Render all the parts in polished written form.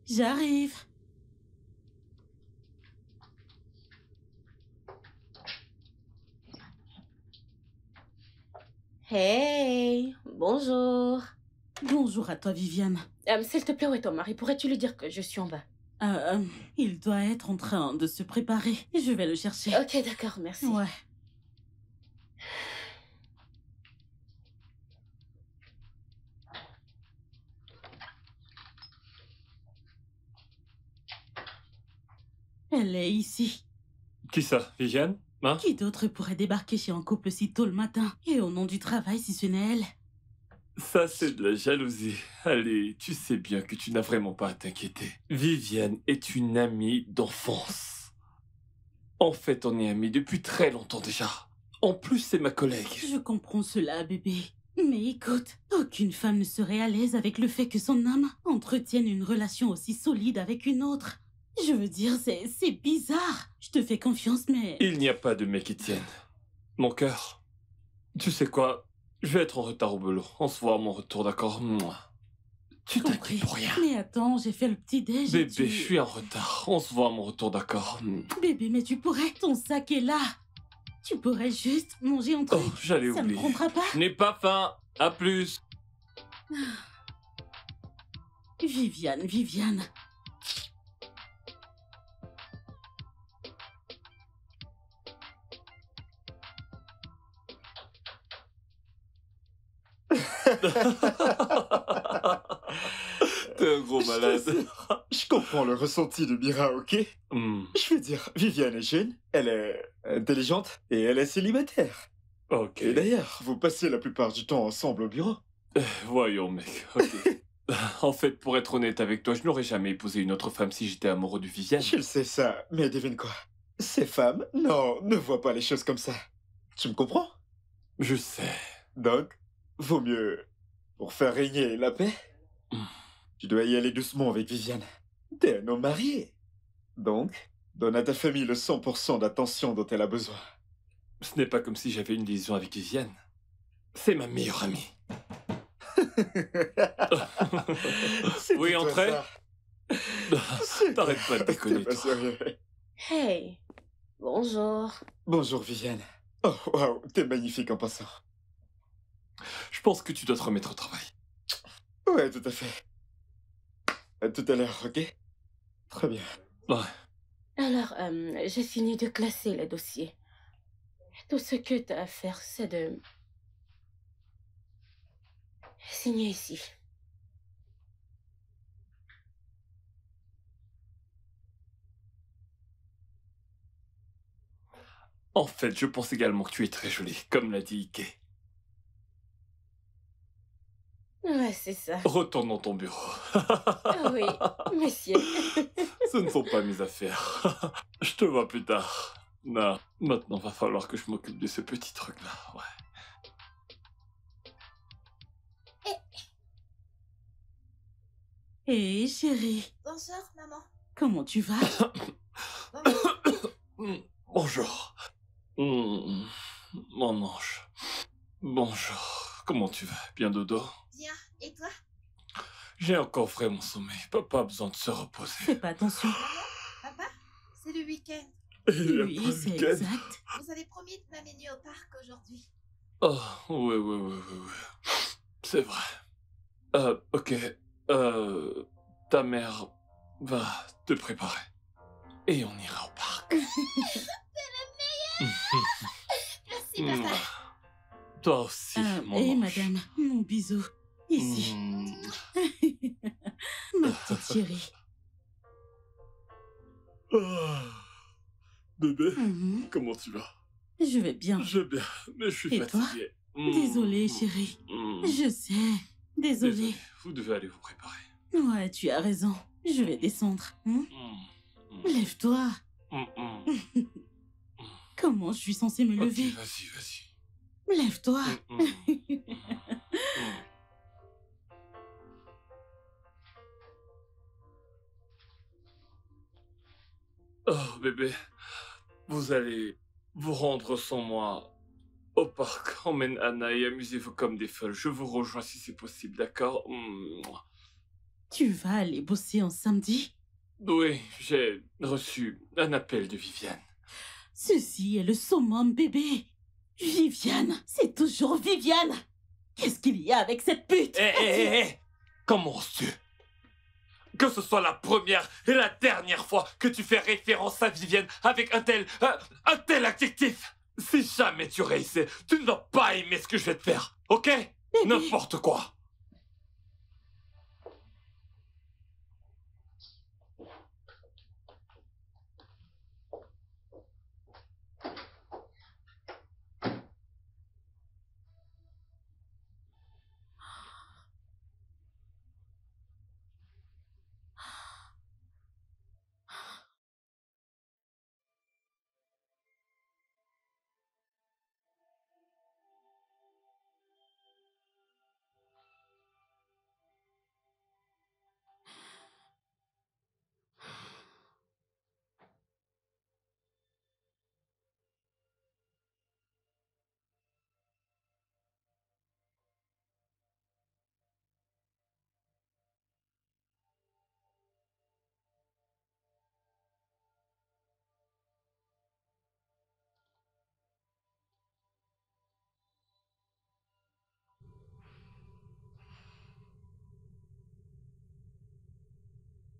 J'arrive. Hey, bonjour. Bonjour à toi, Viviane. S'il te plaît, où est ton mari? Pourrais-tu lui dire que je suis en bas? Il doit être en train de se préparer. Je vais le chercher. Ok, d'accord, merci. Ouais. Elle est ici. Qui ça, Viviane? Hein? Qui d'autre pourrait débarquer chez un couple si tôt le matin? Et au nom du travail, si ce n'est elle? Ça, c'est de la jalousie. Allez, tu sais bien que tu n'as vraiment pas à t'inquiéter. Viviane est une amie d'enfance. En fait, on est amis depuis très longtemps déjà. En plus, c'est ma collègue. Je comprends cela, bébé. Mais écoute, aucune femme ne serait à l'aise avec le fait que son homme entretienne une relation aussi solide avec une autre. Je veux dire, c'est bizarre. Je te fais confiance, mais... Il n'y a pas de mec qui tienne. Mon cœur. Tu sais quoi? Je vais être en retard au boulot. On se voit à mon retour, d'accord? Mouah. Tu t'inquiètes pour rien. Mais attends, j'ai fait le petit-déj. Bébé, je suis en retard. On se voit à mon retour, d'accord? Bébé, mais tu pourrais... Ton sac est là. Tu pourrais juste manger un truc. Oh, j'allais Ça ne oublier. prendra pas. Je n'ai pas faim. À plus. Viviane. T'es un gros malade. Je comprends le ressenti de Mira, ok? Je veux dire, Viviane est jeune, elle est intelligente et elle est célibataire. Ok. Et d'ailleurs, vous passez la plupart du temps ensemble au bureau. Voyons, mec. Ok. En fait, pour être honnête avec toi, je n'aurais jamais épousé une autre femme si j'étais amoureux de Viviane. Je le sais ça, mais devine quoi? Ces femmes, non, ne voient pas les choses comme ça. Tu me comprends? Je sais. Donc, vaut mieux, pour faire régner la paix, tu dois y aller doucement avec Viviane. T'es un homme marié. Donc, donne à ta famille le 100% d'attention dont elle a besoin. Ce n'est pas comme si j'avais une liaison avec Viviane. C'est ma meilleure amie. Oui, entrez. T'arrêtes pas de déconner, T'es pas toi. sérieux. Hey, bonjour. Bonjour Viviane. Oh, waouh, t'es magnifique en passant. Je pense que tu dois te remettre au travail. Ouais, tout à fait. À tout à l'heure, ok? Très bien. Ouais. Alors, j'ai fini de classer les dossiers. Tout ce que t'as à faire, c'est de... signer ici. En fait, je pense également que tu es très jolie, comme l'a dit Ike. Ouais, c'est ça. Retourne dans ton bureau. Ah oui, monsieur. Ce ne sont pas mes affaires. Je te vois plus tard. Non, maintenant va falloir que je m'occupe de ce petit truc-là, ouais. Hé, chérie. Bonjour, maman. Comment tu vas? Bonjour. Mon ange. Bonjour. Comment tu vas? Bien dodo? Bien, et toi? J'ai encore vraiment sommeil. Papa a besoin de se reposer. Fais pas attention. Papa, c'est le week-end. Oui, c'est exact. Vous avez promis de m'amener au parc aujourd'hui. Oh, oui. C'est vrai. Ok. Ta mère va te préparer. Et on ira au parc. C'est le meilleur. Merci, papa. Toi aussi, mon Et ange. madame, mon bisou. Ici. Ma petite chérie. Ah, bébé, Mhm. comment tu vas? Je vais bien. Je vais bien, mais je suis Et toi? fatigué. Désolée, chérie. Je sais. Désolée. Désolé, vous devez aller vous préparer. Ouais, tu as raison. Je vais descendre. Lève-toi. Comment je suis censée me Ok, lever? vas-y. Lève-toi. Oh, bébé, vous allez vous rendre sans moi au parc. Emmène Anna et amusez-vous comme des folles. Je vous rejoins si c'est possible, d'accord? Tu vas aller bosser en samedi? Oui, j'ai reçu un appel de Viviane. Ceci est le summum, bébé. Viviane, c'est toujours Viviane. Qu'est-ce qu'il y a avec cette pute? Hé, comment oses-tu? Que ce soit la première et la dernière fois que tu fais référence à Viviane avec un tel adjectif. Si jamais tu réussis, tu ne vas pas aimer ce que je vais te faire, ok? Bébé. N'importe quoi.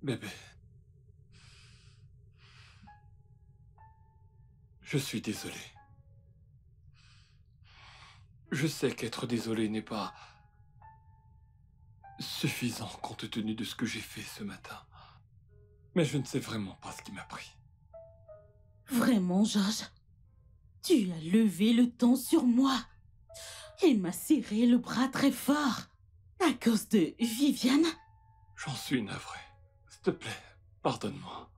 Bébé. Je suis désolé. Je sais qu'être désolé n'est pas suffisant compte tenu de ce que j'ai fait ce matin. Mais je ne sais vraiment pas ce qui m'a pris. Vraiment, Georges? Tu as levé le ton sur moi et m'a serré le bras très fort à cause de Viviane? J'en suis navré. S'il te plaît, pardonne-moi.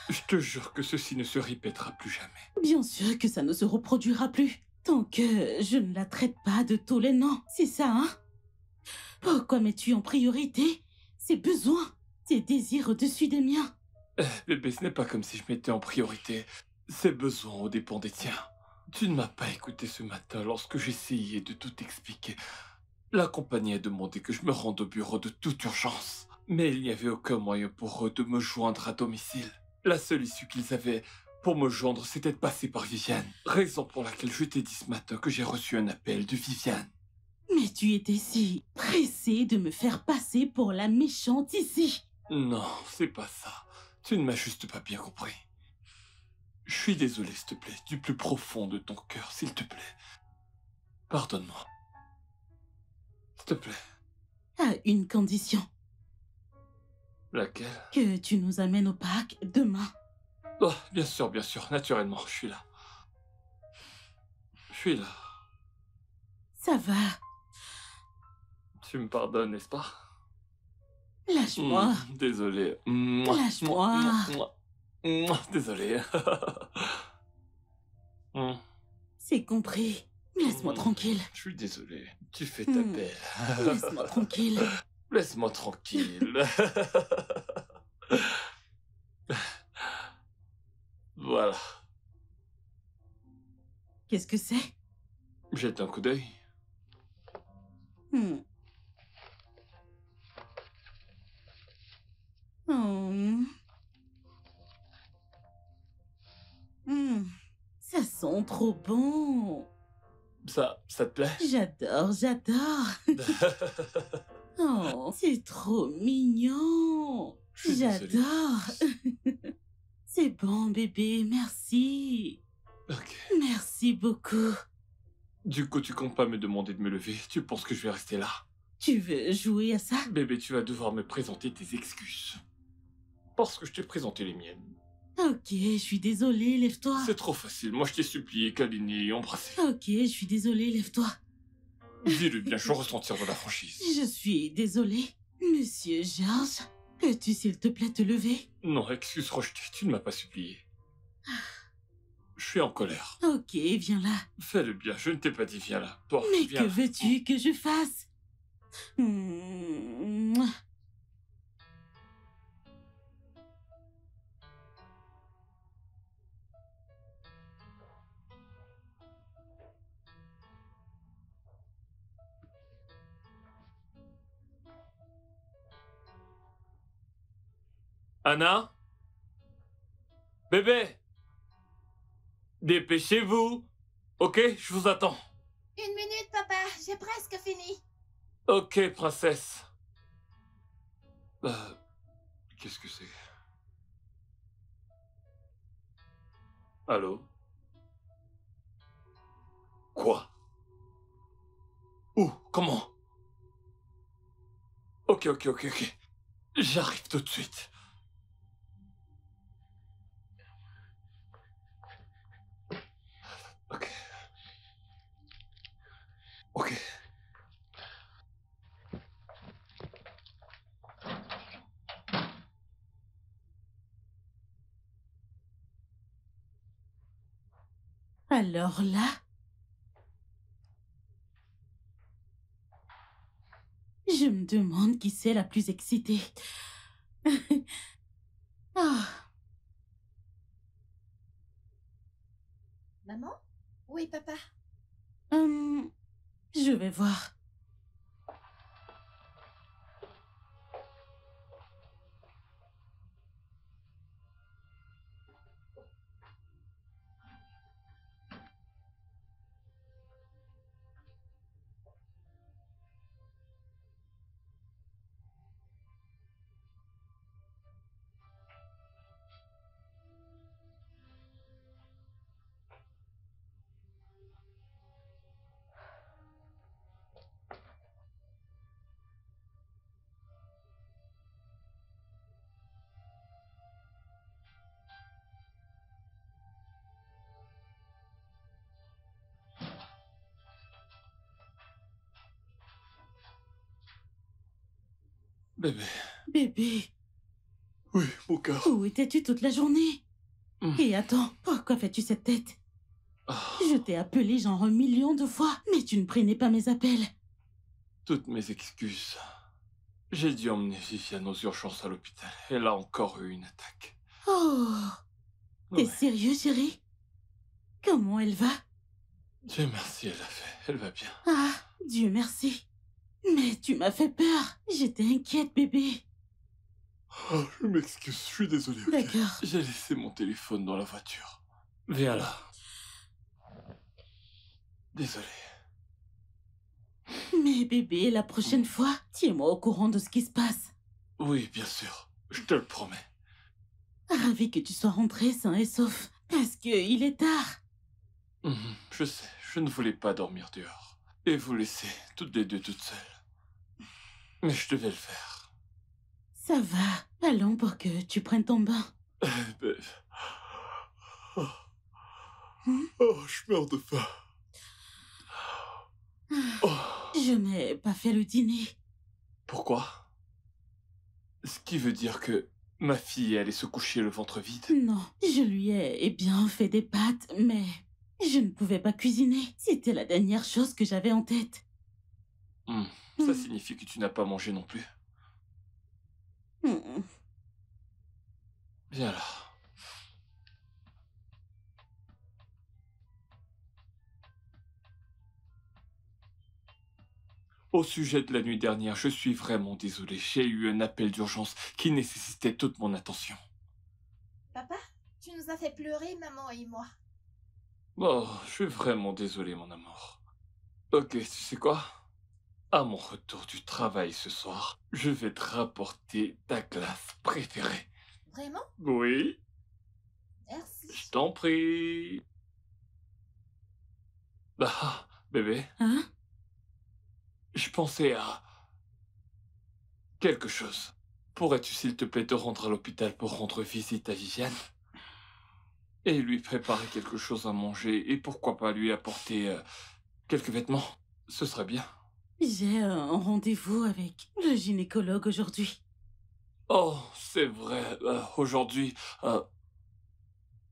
Je te jure que ceci ne se répétera plus jamais. Bien sûr que ça ne se reproduira plus tant que je ne la traite pas de tous les noms. C'est ça, hein? Pourquoi mets-tu en priorité ses besoins, tes désirs au-dessus des miens? Bébé, ce n'est pas comme si je mettais en priorité ses besoins aux dépens des tiens. Tu ne m'as pas écouté ce matin lorsque j'essayais de tout expliquer. La compagnie a demandé que je me rende au bureau de toute urgence. Mais il n'y avait aucun moyen pour eux de me joindre à domicile. La seule issue qu'ils avaient pour me joindre, c'était de passer par Viviane. Raison pour laquelle je t'ai dit ce matin que j'ai reçu un appel de Viviane. Mais tu étais si pressé de me faire passer pour la méchante ici. Non, c'est pas ça. Tu ne m'as juste pas bien compris. Je suis désolé, s'il te plaît, du plus profond de ton cœur, s'il te plaît. Pardonne-moi. S'il te plaît. À une condition, Laquelle? que tu nous amènes au parc demain. Oh, bien sûr, naturellement, je suis là. Je suis là. Ça va, Tu me pardonnes, n'est-ce pas? lâche-moi. Désolé. Lâche-moi. Désolé. C'est compris. Laisse-moi tranquille. Je suis désolé. Tu fais ta belle. Laisse-moi tranquille. Laisse-moi tranquille. Voilà. Qu'est-ce que c'est? Jette un coup d'œil. Hmm. Oh. Hmm. Ça sent trop bon. Ça te plaît? J'adore. Oh, c'est trop mignon. Je suis désolé. J'adore. C'est bon, bébé, merci. Ok. Merci beaucoup. Du coup, tu comptes pas me demander de me lever? Tu penses que je vais rester là? Tu veux jouer à ça? Bébé, tu vas devoir me présenter tes excuses. Parce que je t'ai présenté les miennes. Ok, je suis désolée, lève-toi. C'est trop facile. Moi, je t'ai supplié, câliné et embrassé. Ok, je suis désolée, lève-toi. Dis-le bien, je veux ressentir de la franchise. Je suis désolée. Monsieur Georges, peux-tu s'il te plaît te lever? Non, excuse rejetée, tu ne m'as pas supplié. Je suis en colère. Ok, viens là. Fais-le bien, je ne t'ai pas dit viens là. Bon, Mais viens que là. veux-tu que je fasse? Hmm. Anna? Bébé? Dépêchez-vous. Ok, je vous attends. 1 minute, papa, j'ai presque fini. Ok, princesse. Qu'est-ce que c'est? Allô? Quoi? Où? Comment? Ok. J'arrive tout de suite. Ok. Alors là, je me demande qui c'est la plus excitée. Ah, Maman? Oui, papa. je vais voir. Bébé. Bébé, Oui, mon cœur. où étais-tu toute la journée? Hmm. Et attends, pourquoi fais-tu cette tête? Ah, Je t'ai appelé genre 1 million de fois, mais tu ne prenais pas mes appels. toutes mes excuses. J'ai dû emmener Viviane aux urgences à l'hôpital. Elle a encore eu une attaque. Oh, t'es Ouais. sérieux, chérie? Comment elle va? Dieu merci, elle va bien. Ah, Dieu merci. Mais tu m'as fait peur. J'étais inquiète, bébé. Oh, je m'excuse, je suis désolé. Ok. D'accord. J'ai laissé mon téléphone dans la voiture. Viens là. Désolé. Mais bébé, la prochaine fois, tiens-moi au courant de ce qui se passe. Oui, bien sûr. Je te le promets. Ravi que tu sois rentré sain et sauf. Parce que il est tard. Je sais, je ne voulais pas dormir dehors. Et vous laisser toutes les deux toutes seules. Mais je devais le faire. Ça va. Allons pour que tu prennes ton bain. Ben, Hmm? Oh, je meurs de faim. Oh. Je n'ai pas fait le dîner. Pourquoi? Ce qui veut dire que ma fille allait se coucher le ventre vide. Non, je lui ai bien fait des pâtes, mais je ne pouvais pas cuisiner. C'était la dernière chose que j'avais en tête. Ça signifie que tu n'as pas mangé non plus. Hmm. Viens là. Au sujet de la nuit dernière, je suis vraiment désolé. J'ai eu un appel d'urgence qui nécessitait toute mon attention. Papa, tu nous as fait pleurer, maman et moi. Oh, je suis vraiment désolé, mon amour. Ok, tu sais quoi? À mon retour du travail ce soir, je vais te rapporter ta glace préférée. Vraiment? Oui, Merci. je t'en prie. Ah, bébé, Hein? je pensais à quelque chose. Pourrais-tu, s'il te plaît, te rendre à l'hôpital pour rendre visite à Viviane? Et lui préparer quelque chose à manger, et pourquoi pas lui apporter quelques vêtements? Ce serait bien. J'ai un rendez-vous avec le gynécologue aujourd'hui. Oh, c'est vrai, aujourd'hui...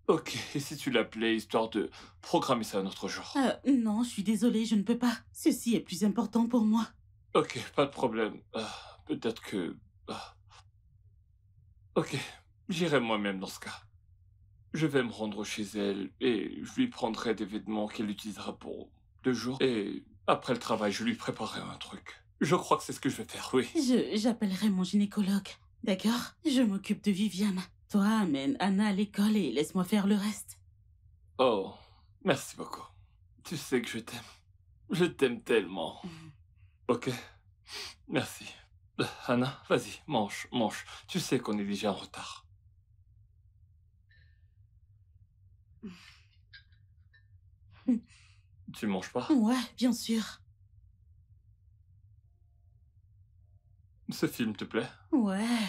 Ok, et si tu l'appelais, histoire de programmer ça un autre jour? Non, je suis désolée, je ne peux pas. Ceci est plus important pour moi. Ok, pas de problème. Peut-être que... Ok, j'irai moi-même dans ce cas. Je vais me rendre chez elle et je lui prendrai des vêtements qu'elle utilisera pour 2 jours. Et après le travail, je lui préparerai un truc. Je crois que c'est ce que je vais faire, oui. J'appellerai mon gynécologue. D'accord? Je m'occupe de Viviane. Toi, amène Anna à l'école et laisse-moi faire le reste. Oh, merci beaucoup. Tu sais que je t'aime. Je t'aime tellement. Ok? Merci. Anna, vas-y, mange, mange. Tu sais qu'on est déjà en retard. Tu manges pas? Ouais, bien sûr. Ce film te plaît? Ouais.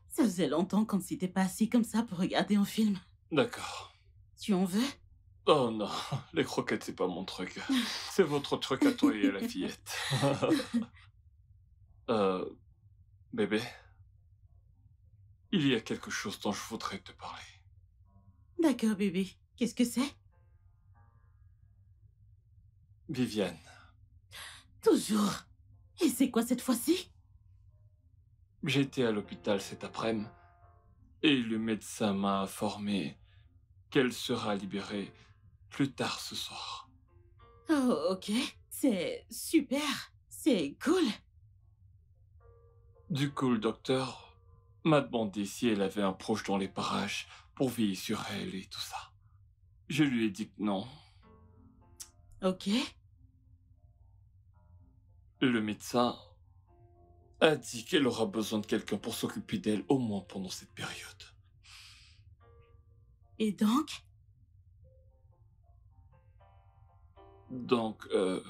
Ça faisait longtemps qu'on ne s'était pas assis comme ça pour regarder un film. D'accord. Tu en veux? Oh non, les croquettes, c'est pas mon truc. C'est votre truc à toi et à la fillette. Bébé, il y a quelque chose dont je voudrais te parler. D'accord, bébé. Qu'est-ce que c'est? Viviane, Toujours. Et c'est quoi cette fois-ci? j'étais à l'hôpital cet après-midi et le médecin m'a informé qu'elle sera libérée plus tard ce soir. Oh, ok. C'est super. C'est cool. Du coup, le docteur m'a demandé si elle avait un proche dans les parages pour veiller sur elle et tout ça. Je lui ai dit que non. Ok. Le médecin a dit qu'elle aura besoin de quelqu'un pour s'occuper d'elle au moins pendant cette période. Et donc? Donc, je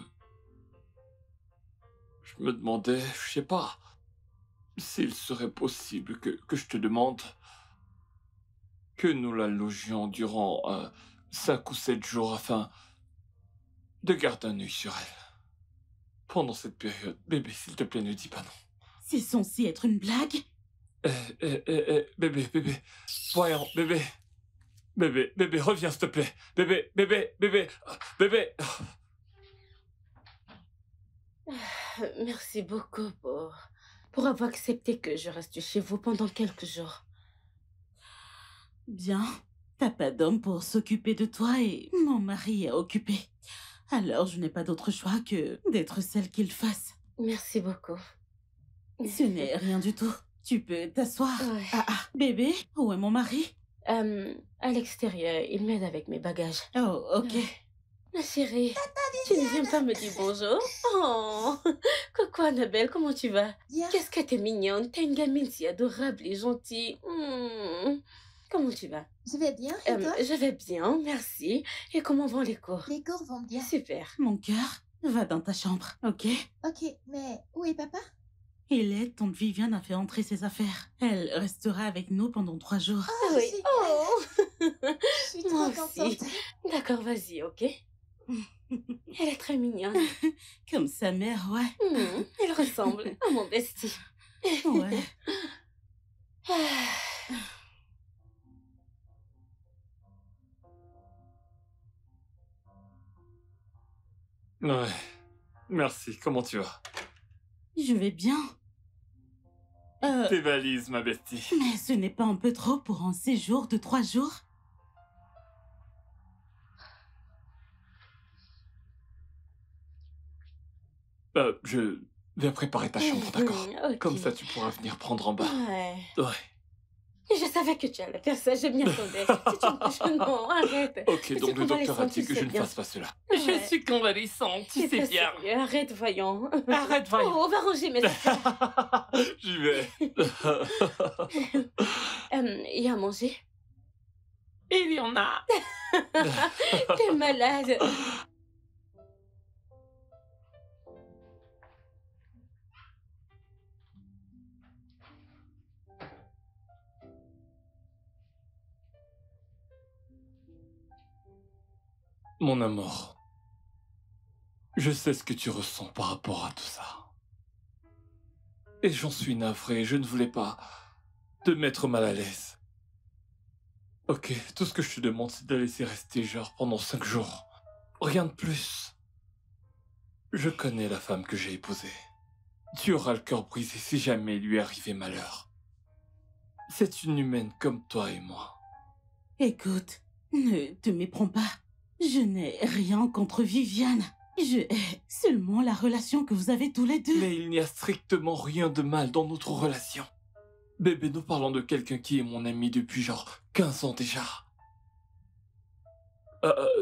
me demandais, je sais pas, s'il serait possible que je te demande que nous la logions durant 5 ou 7 jours afin de garder un œil sur elle. Pendant cette période, bébé, s'il te plaît, ne dis pas non. C'est censé être une blague? Bébé, voyons, bébé, reviens, s'il te plaît. Bébé. Merci beaucoup pour avoir accepté que je reste chez vous pendant quelques jours. Bien. T'as pas d'homme pour s'occuper de toi et mon mari est occupé. Alors je n'ai pas d'autre choix que d'être celle qu'il fasse. Merci beaucoup. Ce n'est rien du tout. Tu peux t'asseoir. Ouais. Bébé, où est mon mari? À l'extérieur, il m'aide avec mes bagages. Oh, ok. Ma chérie, tu ne viens pas me dire bonjour? Oh, coucou Annabelle, comment tu vas? Bien. Qu'est-ce que t'es mignonne, t'es une gamine si adorable et gentille. Comment tu vas? Je vais bien, et toi? Je vais bien, merci. Et comment vont les cours? Les cours vont bien. Super. Mon cœur, va dans ta chambre, ok? Ok, mais où est papa? Il est, tante Viviane a fait entrer ses affaires. Elle restera avec nous pendant 3 jours. Oh, Oui. génial. Oh. Je suis trop Moi contente. aussi. D'accord, vas-y, ok? Elle est très mignonne. Comme sa mère, ouais. Elle ressemble à mon bestie. Ouais. Ouais, merci, comment tu vas? Je vais bien. Tes valises, ma bestie. Mais ce n'est pas un peu trop pour un séjour de 3 jours? Je vais préparer ta chambre, d'accord? Ok. Comme ça, tu pourras venir prendre en bas. Ouais. Ouais. Je savais que tu allais faire ça, je m'y attendais. Non, arrête. Ok, Je donc suis le docteur a convalescente, dit tu que sais je ne bien. fasse pas cela. Ouais. Je suis convalescente, tu C'est sais pas bien. sérieux, arrête, voyons. Arrête, voyons. Oh, on va ranger mes affaires. J'y vais. Il y a à manger? Il y en a. T'es malade. Mon amour, je sais ce que tu ressens par rapport à tout ça. Et j'en suis navré, je ne voulais pas te mettre mal à l'aise. Ok, tout ce que je te demande, c'est de la laisser rester genre pendant 5 jours. Rien de plus. Je connais la femme que j'ai épousée. Tu auras le cœur brisé si jamais il lui arrivait malheur. C'est une humaine comme toi et moi. Écoute, ne te méprends pas. Je n'ai rien contre Viviane. Je hais seulement la relation que vous avez tous les deux. Mais il n'y a strictement rien de mal dans notre relation. Bébé, nous parlons de quelqu'un qui est mon ami depuis genre 15 ans déjà.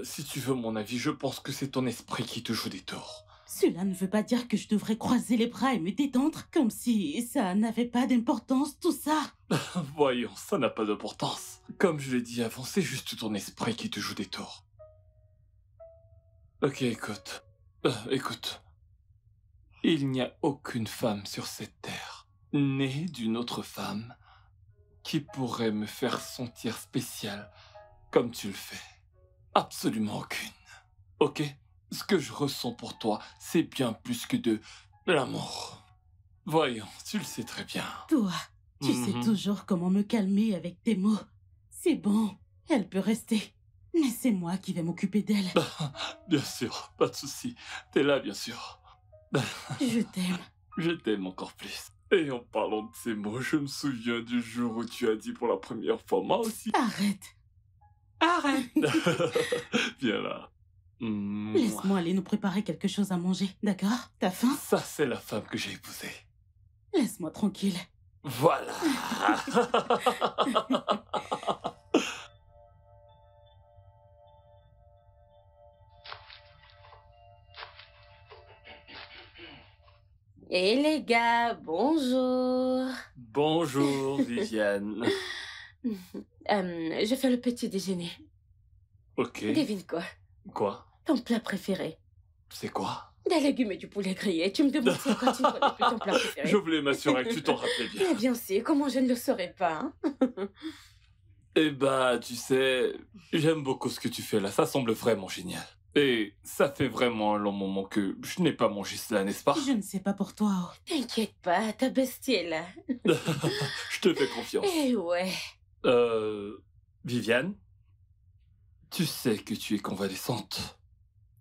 Si tu veux mon avis, je pense que c'est ton esprit qui te joue des tours. Cela ne veut pas dire que je devrais croiser les bras et me détendre, comme si ça n'avait pas d'importance, tout ça. Voyons, ça n'a pas d'importance. Comme je l'ai dit avant, c'est juste ton esprit qui te joue des tours. Ok, écoute. Écoute. Il n'y a aucune femme sur cette terre, née d'une autre femme, qui pourrait me faire sentir spécial comme tu le fais. Absolument aucune. Ok? Ce que je ressens pour toi, c'est bien plus que de l'amour. Voyons, tu le sais très bien. Toi, tu sais toujours comment me calmer avec tes mots. C'est bon, elle peut rester. Mais c'est moi qui vais m'occuper d'elle. Bien sûr, pas de souci. T'es là, bien sûr. Je t'aime. Je t'aime encore plus. Et en parlant de ces mots, je me souviens du jour où tu as dit pour la première fois, moi aussi. Arrête. Arrête. Viens là. Laisse-moi aller nous préparer quelque chose à manger, d'accord? T'as faim? Ça, c'est la femme que j'ai épousée. Laisse-moi tranquille. Voilà. Et les gars, bonjour. Bonjour, Viviane. Je fais le petit déjeuner. Ok. Devine quoi? Quoi? Ton plat préféré. C'est quoi? Des légumes et du poulet grillé. Tu me demandes si quand tu ne connais plus ton plat préféré. Je voulais m'assurer que tu t'en rappelais bien. Mais bien sûr, comment je ne le saurais pas, hein? Eh bah, tu sais, j'aime beaucoup ce que tu fais là. Ça semble vraiment génial. Et ça fait vraiment un long moment que je n'ai pas mangé cela, n'est-ce pas? Je ne sais pas pour toi. Oh. T'inquiète pas, ta bestie est là. Je te fais confiance. Eh ouais. Viviane, tu sais que tu es convalescente.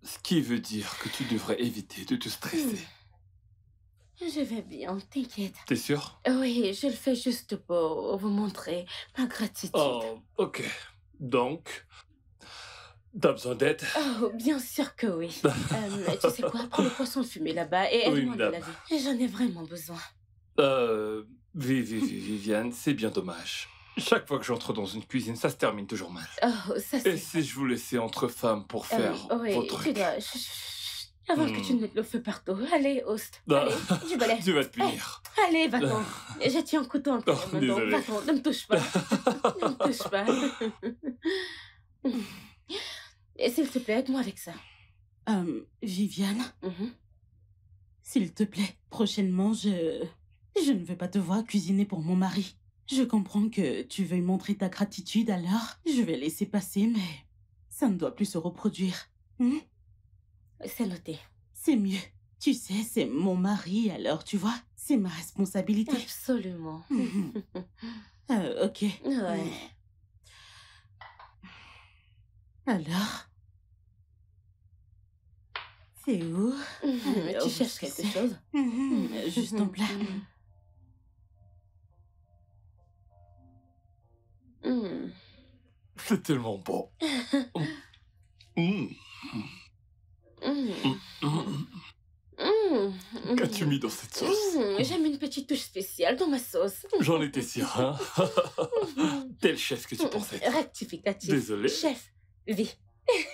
Ce qui veut dire que tu devrais éviter de te stresser. Je vais bien, t'inquiète. T'es sûr? Oui, je le fais juste pour vous montrer ma gratitude. Oh, ok. Donc, t'as besoin d'aide? Oh, bien sûr que oui. Tu sais quoi? Prends le poisson fumé là-bas et Oui, aide-moi de madame. laver. J'en ai vraiment besoin. Viviane, c'est bien dommage. Chaque fois que j'entre dans une cuisine, ça se termine toujours mal. Oh, ça Et c'est... si je vous laissais entre femmes pour faire oui, vos tu trucs? dois... Avant que tu ne mettes le feu partout. Allez, host. Ah. Allez, du balai. Tu vas te punir. Allez, va-t'en. J'ai tiens un couteau entre Oh, les mains, donc désolé. va-t'en. Ne me touche pas. Ne me touche pas. Et s'il te plaît, aide-moi avec ça. Viviane, Mhm. s'il te plaît, prochainement, je ne veux pas te voir cuisiner pour mon mari. Je comprends que tu veuilles montrer ta gratitude, alors je vais laisser passer, mais ça ne doit plus se reproduire. C'est noté. C'est mieux. Tu sais, c'est mon mari, alors tu vois, c'est ma responsabilité. Absolument. Mhm. Ok. Ouais. Alors, c'est où? Tu cherches quelque chose? Juste en plat. C'est tellement bon. Qu'as-tu mis dans cette sauce? J'aime une petite touche spéciale dans ma sauce. J'en étais sûr, hein? Tel chef que tu pensais être. Rectificatif. Désolé. Chef, vie.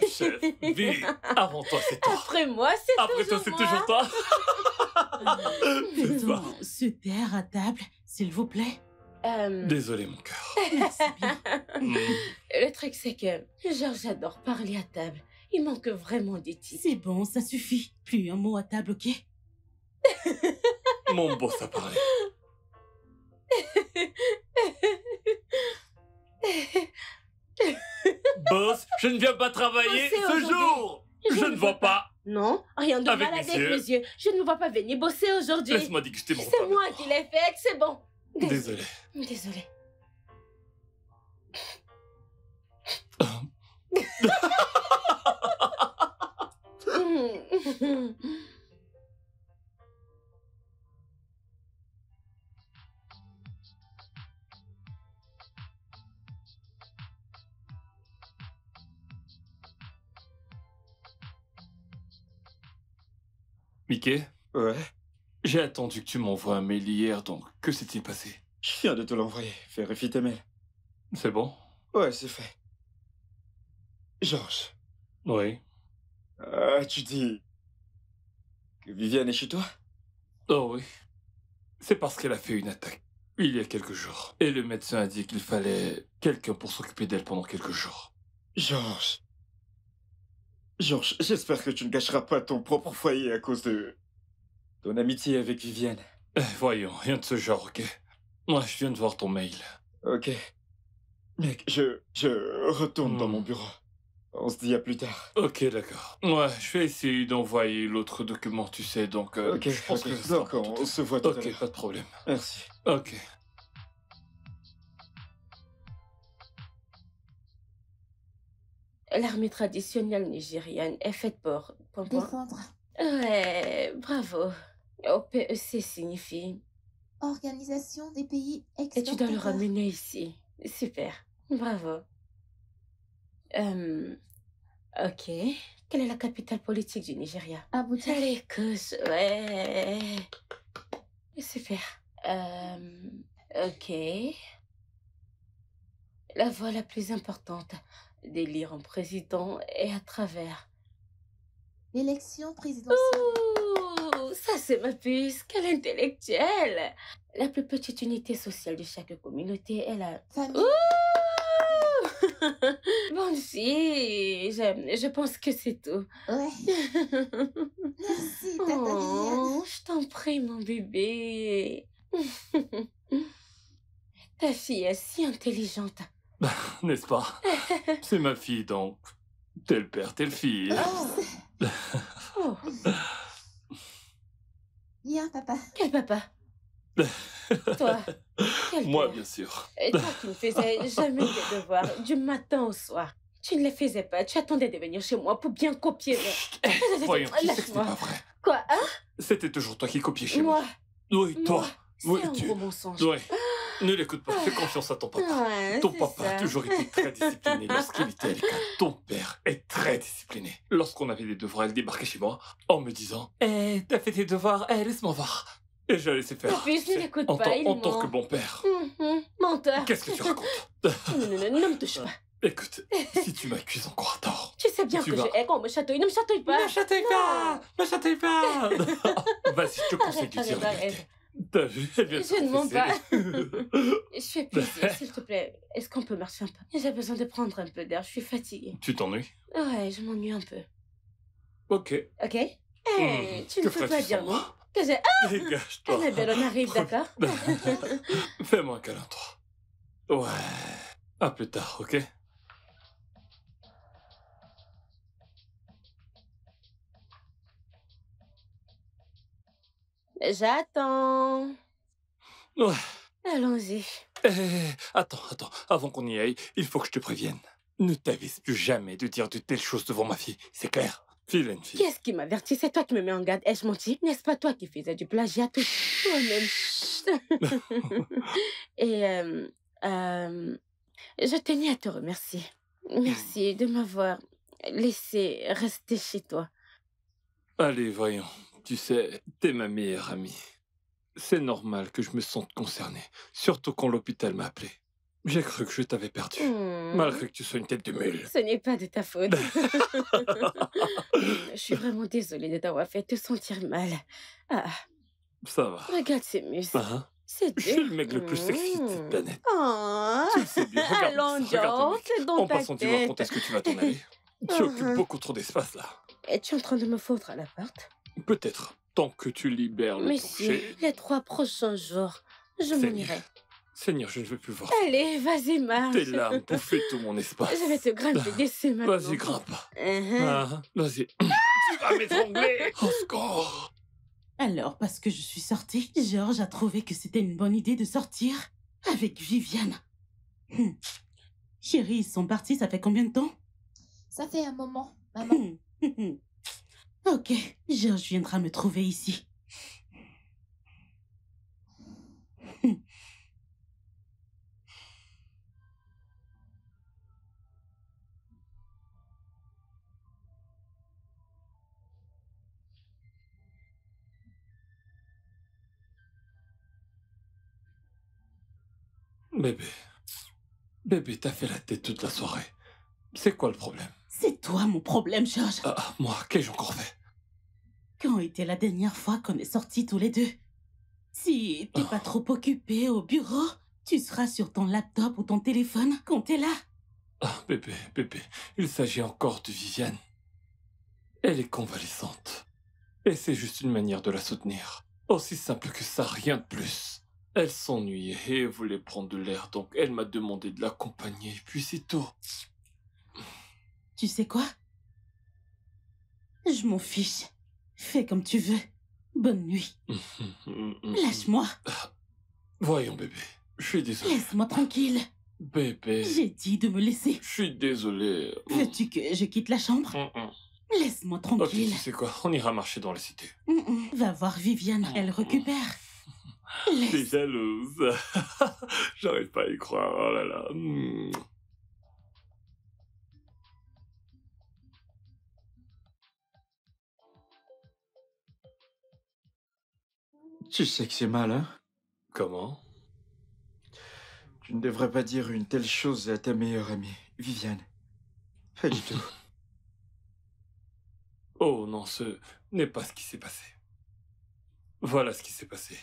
Chef, Vivi, avant toi, c'est toi. Après moi, c'est Après toi, c'est toujours toi. C'est ça. Peut-on se taire à table, s'il vous plaît? Désolé, mon cœur. Merci bien. Le truc, c'est que Georges adore parler à table. Il manque vraiment d'éthique. C'est bon, ça suffit. Plus un mot à table, ok? Mon boss a parlé. Boss, je ne viens pas travailler Bosser ce aujourd'hui. jour. Je ne vois pas. Non, rien de Avec mal avec mes yeux. mes yeux. Je ne me vois pas venir bosser aujourd'hui. Laisse-moi dire que je t'ai C'est moi qui l'ai fait, c'est bon. Désolé. Désolée. Mickey, Ouais. j'ai attendu que tu m'envoies un mail hier, donc que s'est-il passé? Je viens de te l'envoyer. Vérifie tes mails. C'est bon? Ouais, c'est fait. Georges, Oui. tu dis que Viviane est chez toi? Oh oui. C'est parce qu'elle a fait une attaque il y a quelques jours. Et le médecin a dit qu'il fallait quelqu'un pour s'occuper d'elle pendant quelques jours. Georges. Georges, j'espère que tu ne gâcheras pas ton propre foyer à cause de ton amitié avec Viviane. Voyons, rien de ce genre, ok? Moi, je viens de voir ton mail. Ok. Mec, je retourne dans Hmm. mon bureau. On se dit à plus tard. Ok, d'accord. Ouais, je vais essayer d'envoyer l'autre document, tu sais, donc... Ok, je pense ok. que ça sera Donc pour tout à on se voit tout à Ok, l'heure. pas de problème. Merci. Ok. L'armée traditionnelle nigériane est faite pour... Point. Défendre. Ouais, bravo. OPEC signifie... Organisation des pays Et tu dois le exportateurs. ramener ici. Super. Bravo. Ok. Quelle est la capitale politique du Nigeria? Abuja. Lagos, ouais. Super. Ok. La voie la plus importante d'élire un président est à travers. L'élection présidentielle. Ouh, ça c'est ma puce, quelle intellectuelle! La plus petite unité sociale de chaque communauté est la... Famille. Ouh! Bonne fille, je pense que c'est tout. Ouais. Merci, Tata Viviane. Oh, je t'en prie, mon bébé. Ta fille est si intelligente. N'est-ce pas? C'est ma fille, donc... Tel père, telle fille. Oh, Viens, papa. quel papa? Toi, quel Moi, père? bien sûr. Et toi qui ne faisais jamais tes devoirs du matin au soir. Tu ne les faisais pas, tu attendais de venir chez moi pour bien copier. Voyons, tu sais que c'est Lâche-moi. pas vrai. Quoi, hein? C'était toujours toi qui copiais chez moi. Moi, Oui, toi. c'est Oui, un tu... gros mensonge. Oui. Ne l'écoute pas, fais confiance à ton papa. Ouais, Ton c'est papa ça. a toujours été très discipliné lorsqu'il était à l'école. Ton père est très discipliné. Lorsqu'on avait des devoirs, il débarquait chez moi en me disant « Eh, t'as fait tes devoirs? Eh, laisse-moi voir. » Et je laissais faire. En plus, tu ne sais, l'écoute en pas, tant- il En tant ment. que bon père. Menteur. Qu'est-ce que tu racontes? Ne me touche pas. Écoute, si tu m'accuses encore à tort... Tu sais bien Tu que vas- je hais quand on me chatouille. Ne me chatouille pas. Me chatouille pas! Me chatouille pas! Vas-y, je te conseille de dire la Arrête. vérité. T'as vu? Elle vient de Je ne mens pas. confesser. Je suis épuisée, s'il te plaît. Est-ce qu'on peut marcher un peu? J'ai besoin de prendre un peu d'air, je suis fatiguée. Tu t'ennuies? Ouais, je m'ennuie un peu. Ok. Ok? Hey, tu ne Que peux ferais-tu pas sans dire non. moi? Que j'ai... Dégage-toi. Annabelle, on arrive, d'accord? Fais-moi un câlin, toi. Ouais. À plus tard, ok? J'attends. Ouais. Allons-y. Attends. Avant qu'on y aille, il faut que je te prévienne. Ne t'avise plus jamais de dire de telles choses devant ma fille. C'est clair? Vilaine fille. Qu'est-ce qui m'avertit? C'est toi qui me mets en garde. Ai-je menti? N'est-ce pas toi qui faisais du plagiat tout toi-même? Et je tenais à te remercier. Merci de m'avoir laissé rester chez toi. Allez, voyons. Tu sais, t'es ma meilleure amie. C'est normal que je me sente concerné. Surtout quand l'hôpital m'a appelé. J'ai cru que je t'avais perdu. Malgré que tu sois une tête de mule. Ce n'est pas de ta faute. Je suis vraiment désolée de t'avoir fait te sentir mal. Ah, Ça va. regarde ces muscles. Hein? C'est Je suis le mec le plus sexy de cette planète. Oh. Tu le sais bien. Regarde Allons, ça, regarde George, mec. c'est dans En ta passant, tu vois tête. quand est-ce que tu vas t'en aller. Tu occupes beaucoup trop d'espace là. Es-tu en train de me foutre à la porte? Peut-être. Tant que tu libères le Mais si, plancher. les 3 prochains jours, je m'en Seigneur. irai. Seigneur, je ne veux plus voir. Allez, vas-y, marche. Tes larmes bouffer tout mon espace. Je vais te grimper dessus maintenant. Vas-y, grimpe. Uh-huh. Ah, vas-y. Tu vas m'étrangler. Au secours. Alors, parce que je suis sortie, Georges a trouvé que c'était une bonne idée de sortir avec Viviane. Chérie, ils sont partis, ça fait combien de temps? Ça fait un moment, maman. Ok, Georges viendra me trouver ici. Bébé. Bébé, t'as fait la tête toute la soirée. C'est quoi le problème? C'est toi mon problème, Georges. Moi, qu'ai-je encore fait? Quand était la dernière fois qu'on est sortis tous les deux? Si t'es pas trop occupé au bureau, tu seras sur ton laptop ou ton téléphone quand t'es là. Bébé, il s'agit encore de Viviane. Elle est convalescente. Et c'est juste une manière de la soutenir. Aussi simple que ça, rien de plus. Elle s'ennuyait et voulait prendre de l'air, donc elle m'a demandé de l'accompagner, puis c'est tout. Tu sais quoi? Je m'en fiche. Fais comme tu veux. Bonne nuit. Lâche-moi. Voyons, bébé. Je suis désolé. Laisse-moi tranquille. Bébé. J'ai dit de me laisser. Je suis désolé. Veux-tu que je quitte la chambre? Laisse-moi Ok, tranquille. tu sais quoi? On ira marcher dans la cité. Va voir Viviane, elle récupère. T'es jalouse. J'arrive pas à y croire. Oh là là. Tu sais que c'est mal, hein? Comment? Tu ne devrais pas dire une telle chose à ta meilleure amie, Viviane. Pas du tout. Oh non, ce n'est pas ce qui s'est passé. Voilà ce qui s'est passé.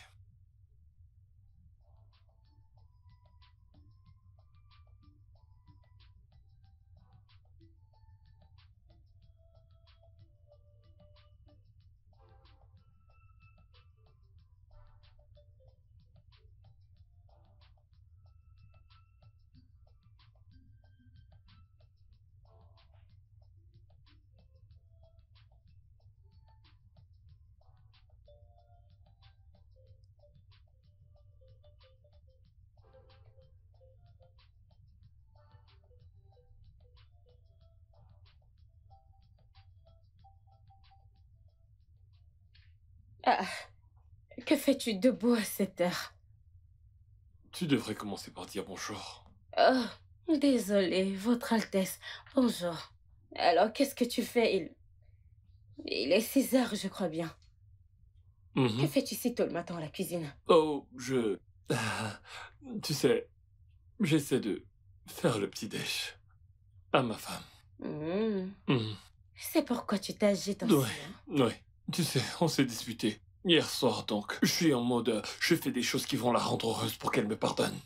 Ah, que fais-tu debout à cette heure? Tu devrais commencer par dire bonjour. Oh, désolée, Votre Altesse. Bonjour. Alors, qu'est-ce que tu fais? Il est 6 heures, je crois bien. Que fais-tu si tôt le matin à la cuisine? Oh, tu sais, j'essaie de faire le petit-déj à ma femme. C'est pourquoi tu t'agites ainsi. Oui. Tu sais, on s'est disputé hier soir, donc je suis en mode... je fais des choses qui vont la rendre heureuse pour qu'elle me pardonne.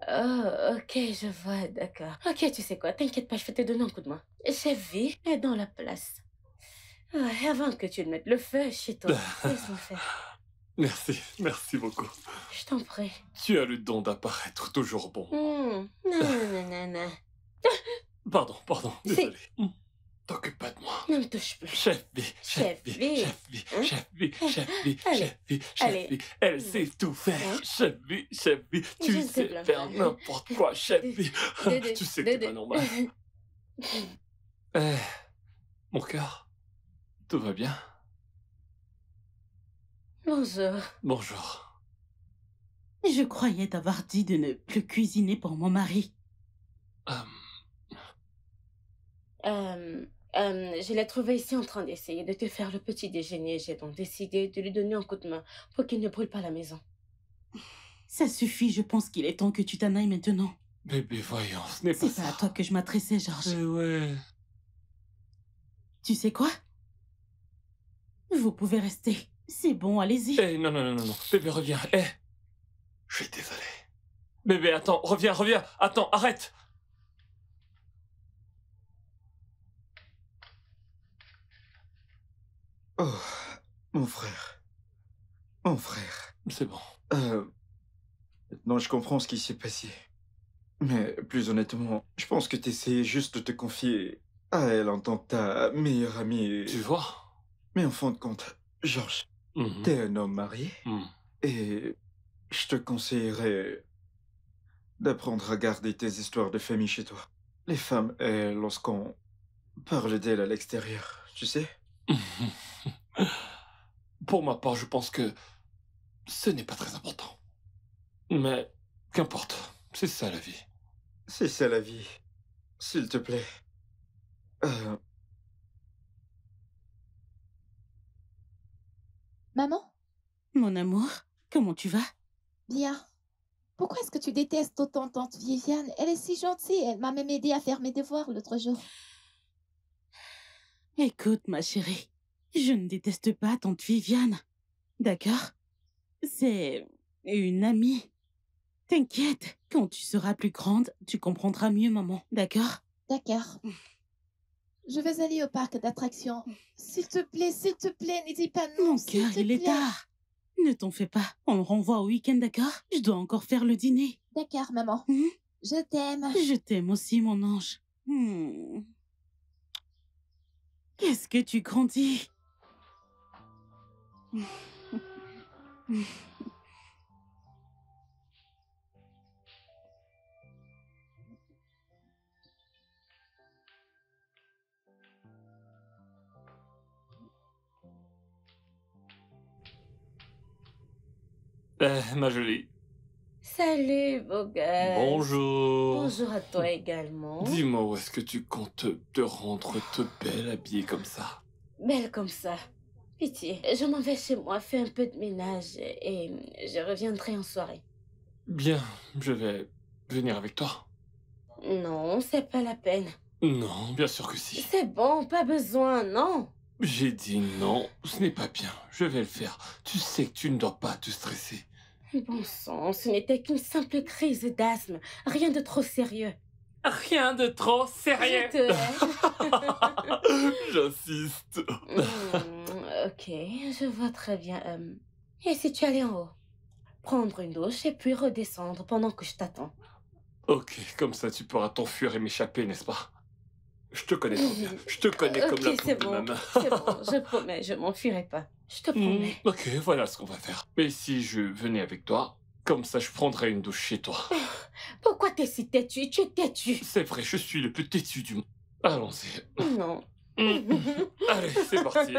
Oh, ok, je vois, d'accord. Ok, tu sais quoi, t'inquiète pas, je vais te donner un coup de main. Chef V est dans la place. Avant que tu ne mettes le feu chez toi, laisse-moi faire. Merci beaucoup. Je t'en prie. Tu as le don d'apparaître toujours bon. Non. Pardon, désolé. T'occupe pas de moi. Ne me touche plus. Chef B. Elle sait tout faire. Chef B, tu sais faire n'importe quoi, Chef B. Tu sais que t'es pas normal. Mon cœur, tout va bien? Bonjour. Je croyais t'avoir dit de ne plus cuisiner pour mon mari. Je l'ai trouvé ici en train d'essayer de te faire le petit déjeuner. J'ai donc décidé de lui donner un coup de main pour qu'il ne brûle pas la maison. Ça suffit, je pense qu'il est temps que tu t'en ailles maintenant. Bébé, voyons, ce n'est pas ça. C'est pas à toi que je m'adressais, Georges. Ouais. Tu sais quoi? Vous pouvez rester. C'est bon, allez-y. Non. Bébé, reviens. Je suis désolé. Bébé, attends, reviens. Attends, arrête. Oh, mon frère. C'est bon. Maintenant, je comprends ce qui s'est passé. Mais plus honnêtement, je pense que t'essayais juste de te confier à elle en tant que ta meilleure amie. Tu vois? Mais en fin de compte, Georges, t'es un homme marié et je te conseillerais d'apprendre à garder tes histoires de famille chez toi. Les femmes, lorsqu'on parle d'elles à l'extérieur, tu sais? Pour ma part, je pense que ce n'est pas très important. Mais qu'importe, c'est ça la vie. C'est ça la vie. S'il te plaît. Maman? Mon amour, comment tu vas? Bien. Pourquoi est-ce que tu détestes autant tante Viviane? Elle est si gentille. Elle m'a même aidé à faire mes devoirs l'autre jour. Écoute, ma chérie, je ne déteste pas tante Viviane, d'accord? C'est une amie. T'inquiète, quand tu seras plus grande, tu comprendras mieux, maman, d'accord? D'accord. Je vais aller au parc d'attractions. S'il te plaît, n'hésite pas, non, Mon s'il cœur, te il est plaît. tard. Ne t'en fais pas, on le renvoie au week-end, d'accord? Je dois encore faire le dîner. D'accord, maman. Hmm? Je t'aime. Je t'aime aussi, mon ange. Hmm. Qu'est-ce que tu grandis? Ma jolie. Salut, beau gosse. Bonjour. Bonjour à toi également. Dis-moi où est-ce que tu comptes te rendre toute belle habillée comme ça? Belle comme ça. Pitié, je m'en vais chez moi, fais un peu de ménage et je reviendrai en soirée. Bien, je vais venir avec toi. Non, c'est pas la peine. Non, bien sûr que si. C'est bon, pas besoin, non. J'ai dit non, ce n'est pas bien. Je vais le faire. Tu sais que tu ne dois pas te stresser. Bon sang, ce n'était qu'une simple crise d'asthme. Rien de trop sérieux. Rien de trop sérieux. Je te hais. J'insiste. Ok, je vois très bien. Et si tu allais en haut? Prendre une douche et puis redescendre pendant que je t'attends. Ok, comme ça tu pourras t'enfuir et m'échapper, n'est-ce pas? Je te connais trop bien. Je te connais comme la Ok, c'est peau de bon. ma main. C'est bon, je promets, je m'enfuirai pas. Je te promets. Ok, voilà ce qu'on va faire. Mais si je venais avec toi, comme ça je prendrais une douche chez toi. Pourquoi t'es si têtu? Tu es têtu. C'est vrai, je suis le plus têtu du monde. Allons-y. Non. Allez, c'est parti.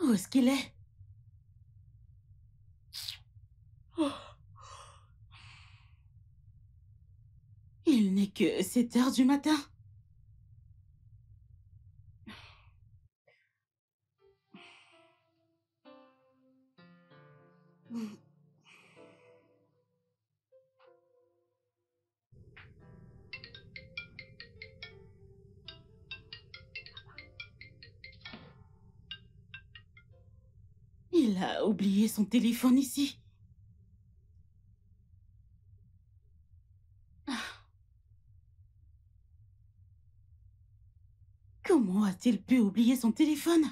Où est-ce qu'il est? Il n'est que 7 heures du matin. Il a oublié son téléphone ici. Comment a-t-il pu oublier son téléphone?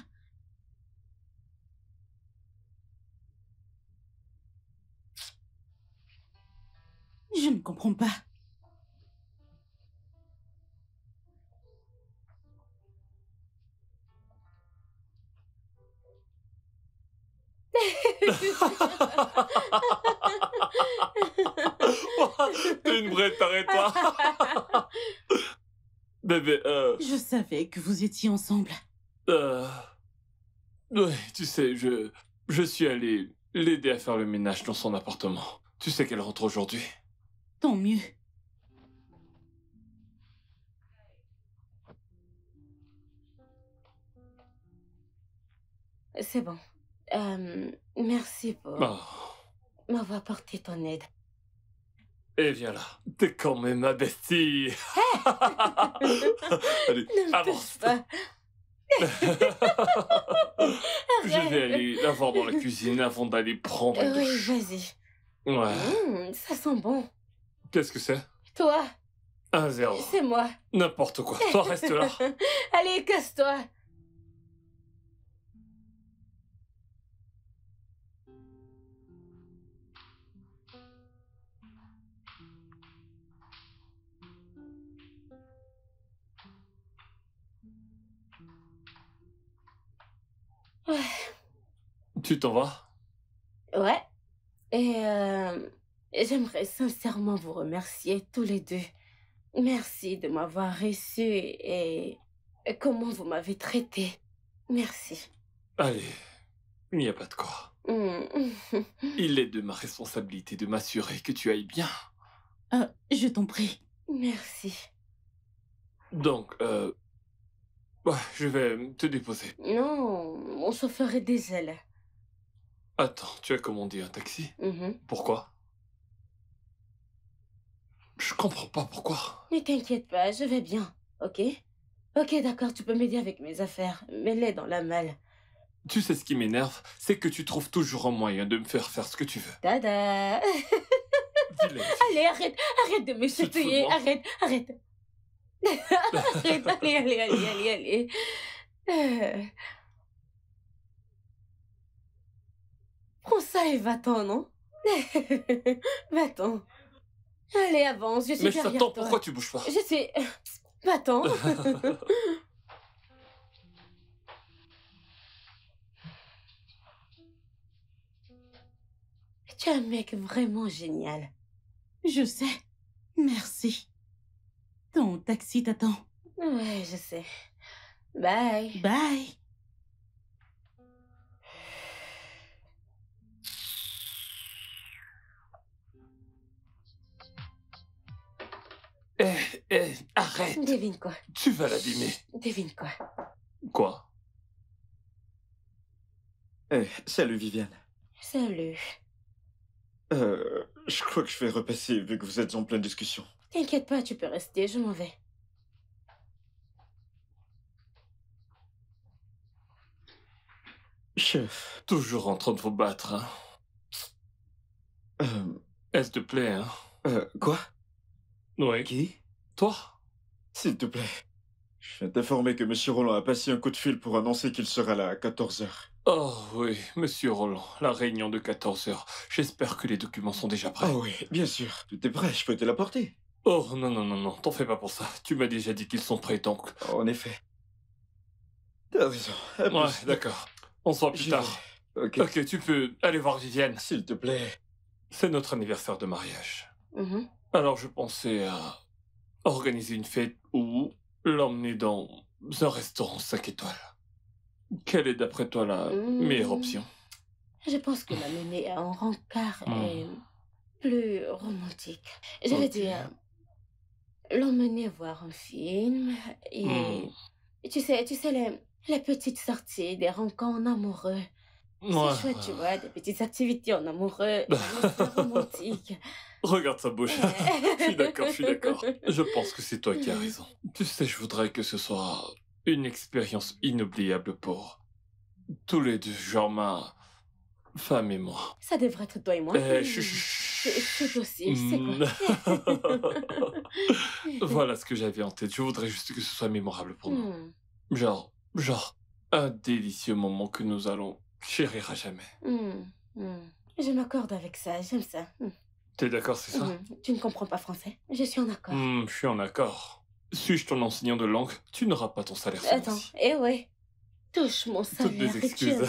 Je ne comprends pas. T'es une vraie, arrête-toi. Bébé, Je savais que vous étiez ensemble. ouais, tu sais, je suis allé l'aider à faire le ménage dans son appartement. Tu sais qu'elle rentre aujourd'hui. Tant mieux. C'est bon. Merci pour Oh. m'avoir porté ton aide. Et viens là, t'es quand même ma bestie. Allez, Ne me avance. touche pas. Je vais aller la voir dans la cuisine avant d'aller prendre une Oui, douche. vas-y. Ouais. Ça sent bon. Qu'est-ce que c'est? Toi, 1-0. c'est moi. N'importe quoi. Toi, reste là. Allez, casse-toi. Ouais. Tu t'en vas? Ouais. Et j'aimerais sincèrement vous remercier tous les deux. Merci de m'avoir reçu et comment vous m'avez traité. Merci. Allez, il n'y a pas de quoi. Hmm. Il est de ma responsabilité de m'assurer que tu ailles bien. Je t'en prie. Merci. Donc, ouais, je vais te déposer. Non, mon chauffeur est déjà là. Attends, tu as commandé un taxi? Mhm. Pourquoi? Je comprends pas pourquoi. Ne t'inquiète pas, je vais bien, ok? Ok, d'accord, tu peux m'aider avec mes affaires. Mets-les dans la malle. Tu sais ce qui m'énerve, c'est que tu trouves toujours un moyen de me faire faire ce que tu veux. Tada! Vilaine fille. Allez, arrête de me Tu te fous de chatouiller, moi? arrête. Arrête, allez. Prends ça et va-t'en, non? Va-t'en. Allez, avance, je suis Mais derrière Satan, toi. pourquoi tu bouges pas? Je suis... Va-t'en. Tu es un mec vraiment génial. Je sais. Merci. Ton taxi t'attend. Ouais, je sais. Bye. Bye. Arrête! Devine quoi? Tu vas l'abîmer. Devine quoi? Quoi? Salut Viviane. Salut. Je crois que je vais repasser vu que vous êtes en pleine discussion. T'inquiète pas, tu peux rester, je m'en vais. Chef, Toujours en train de vous battre, hein? S'il te plaît, hein? Quoi? Ouais. Qui? Toi? S'il te plaît. Je viens t'informer que Monsieur Roland a passé un coup de fil pour annoncer qu'il sera là à 14 heures. Oh oui, Monsieur Roland, la réunion de 14 heures. J'espère que les documents sont déjà prêts. Oh oui, bien sûr. Tout est prêt, je peux te l'apporter. Oh non, t'en fais pas pour ça. Tu m'as déjà dit qu'ils sont prêts, donc... En effet. T'as raison. À plus. Ouais, d'accord. On se voit plus J'y tard. vais. Ok. Ok, tu peux aller voir Viviane. S'il te plaît. C'est notre anniversaire de mariage. Mhm. Alors je pensais à organiser une fête ou l'emmener dans un restaurant 5 étoiles. Quelle est d'après toi la meilleure option? Je pense que la mener en rencard Hmm. est plus romantique. Je veux Ok. dire, l'emmener voir un film et... Tu sais, les petites sorties, des rencontres amoureux. C'est chouette, tu vois, des petites activités en amoureux, une atmosphère romantique. Regarde sa bouche. Je suis d'accord. Je pense que c'est toi qui as raison. Tu sais, je voudrais que ce soit une expérience inoubliable pour tous les deux, genre ma femme et moi. Ça devrait être toi et moi. Chut aussi, je sais quoi. Voilà ce que j'avais en tête. Je voudrais juste que ce soit mémorable pour nous. Hmm, Genre, un délicieux moment que nous allons chérir à jamais. Je m'accorde avec ça, j'aime ça. T'es d'accord, c'est ça? Tu ne comprends pas français? Je suis en accord. Je suis en accord. Suis-je ton enseignant de langue? Tu n'auras pas ton salaire ce Attends, mois-ci. ouais. Touche mon Toutes salaire des et tu excuses.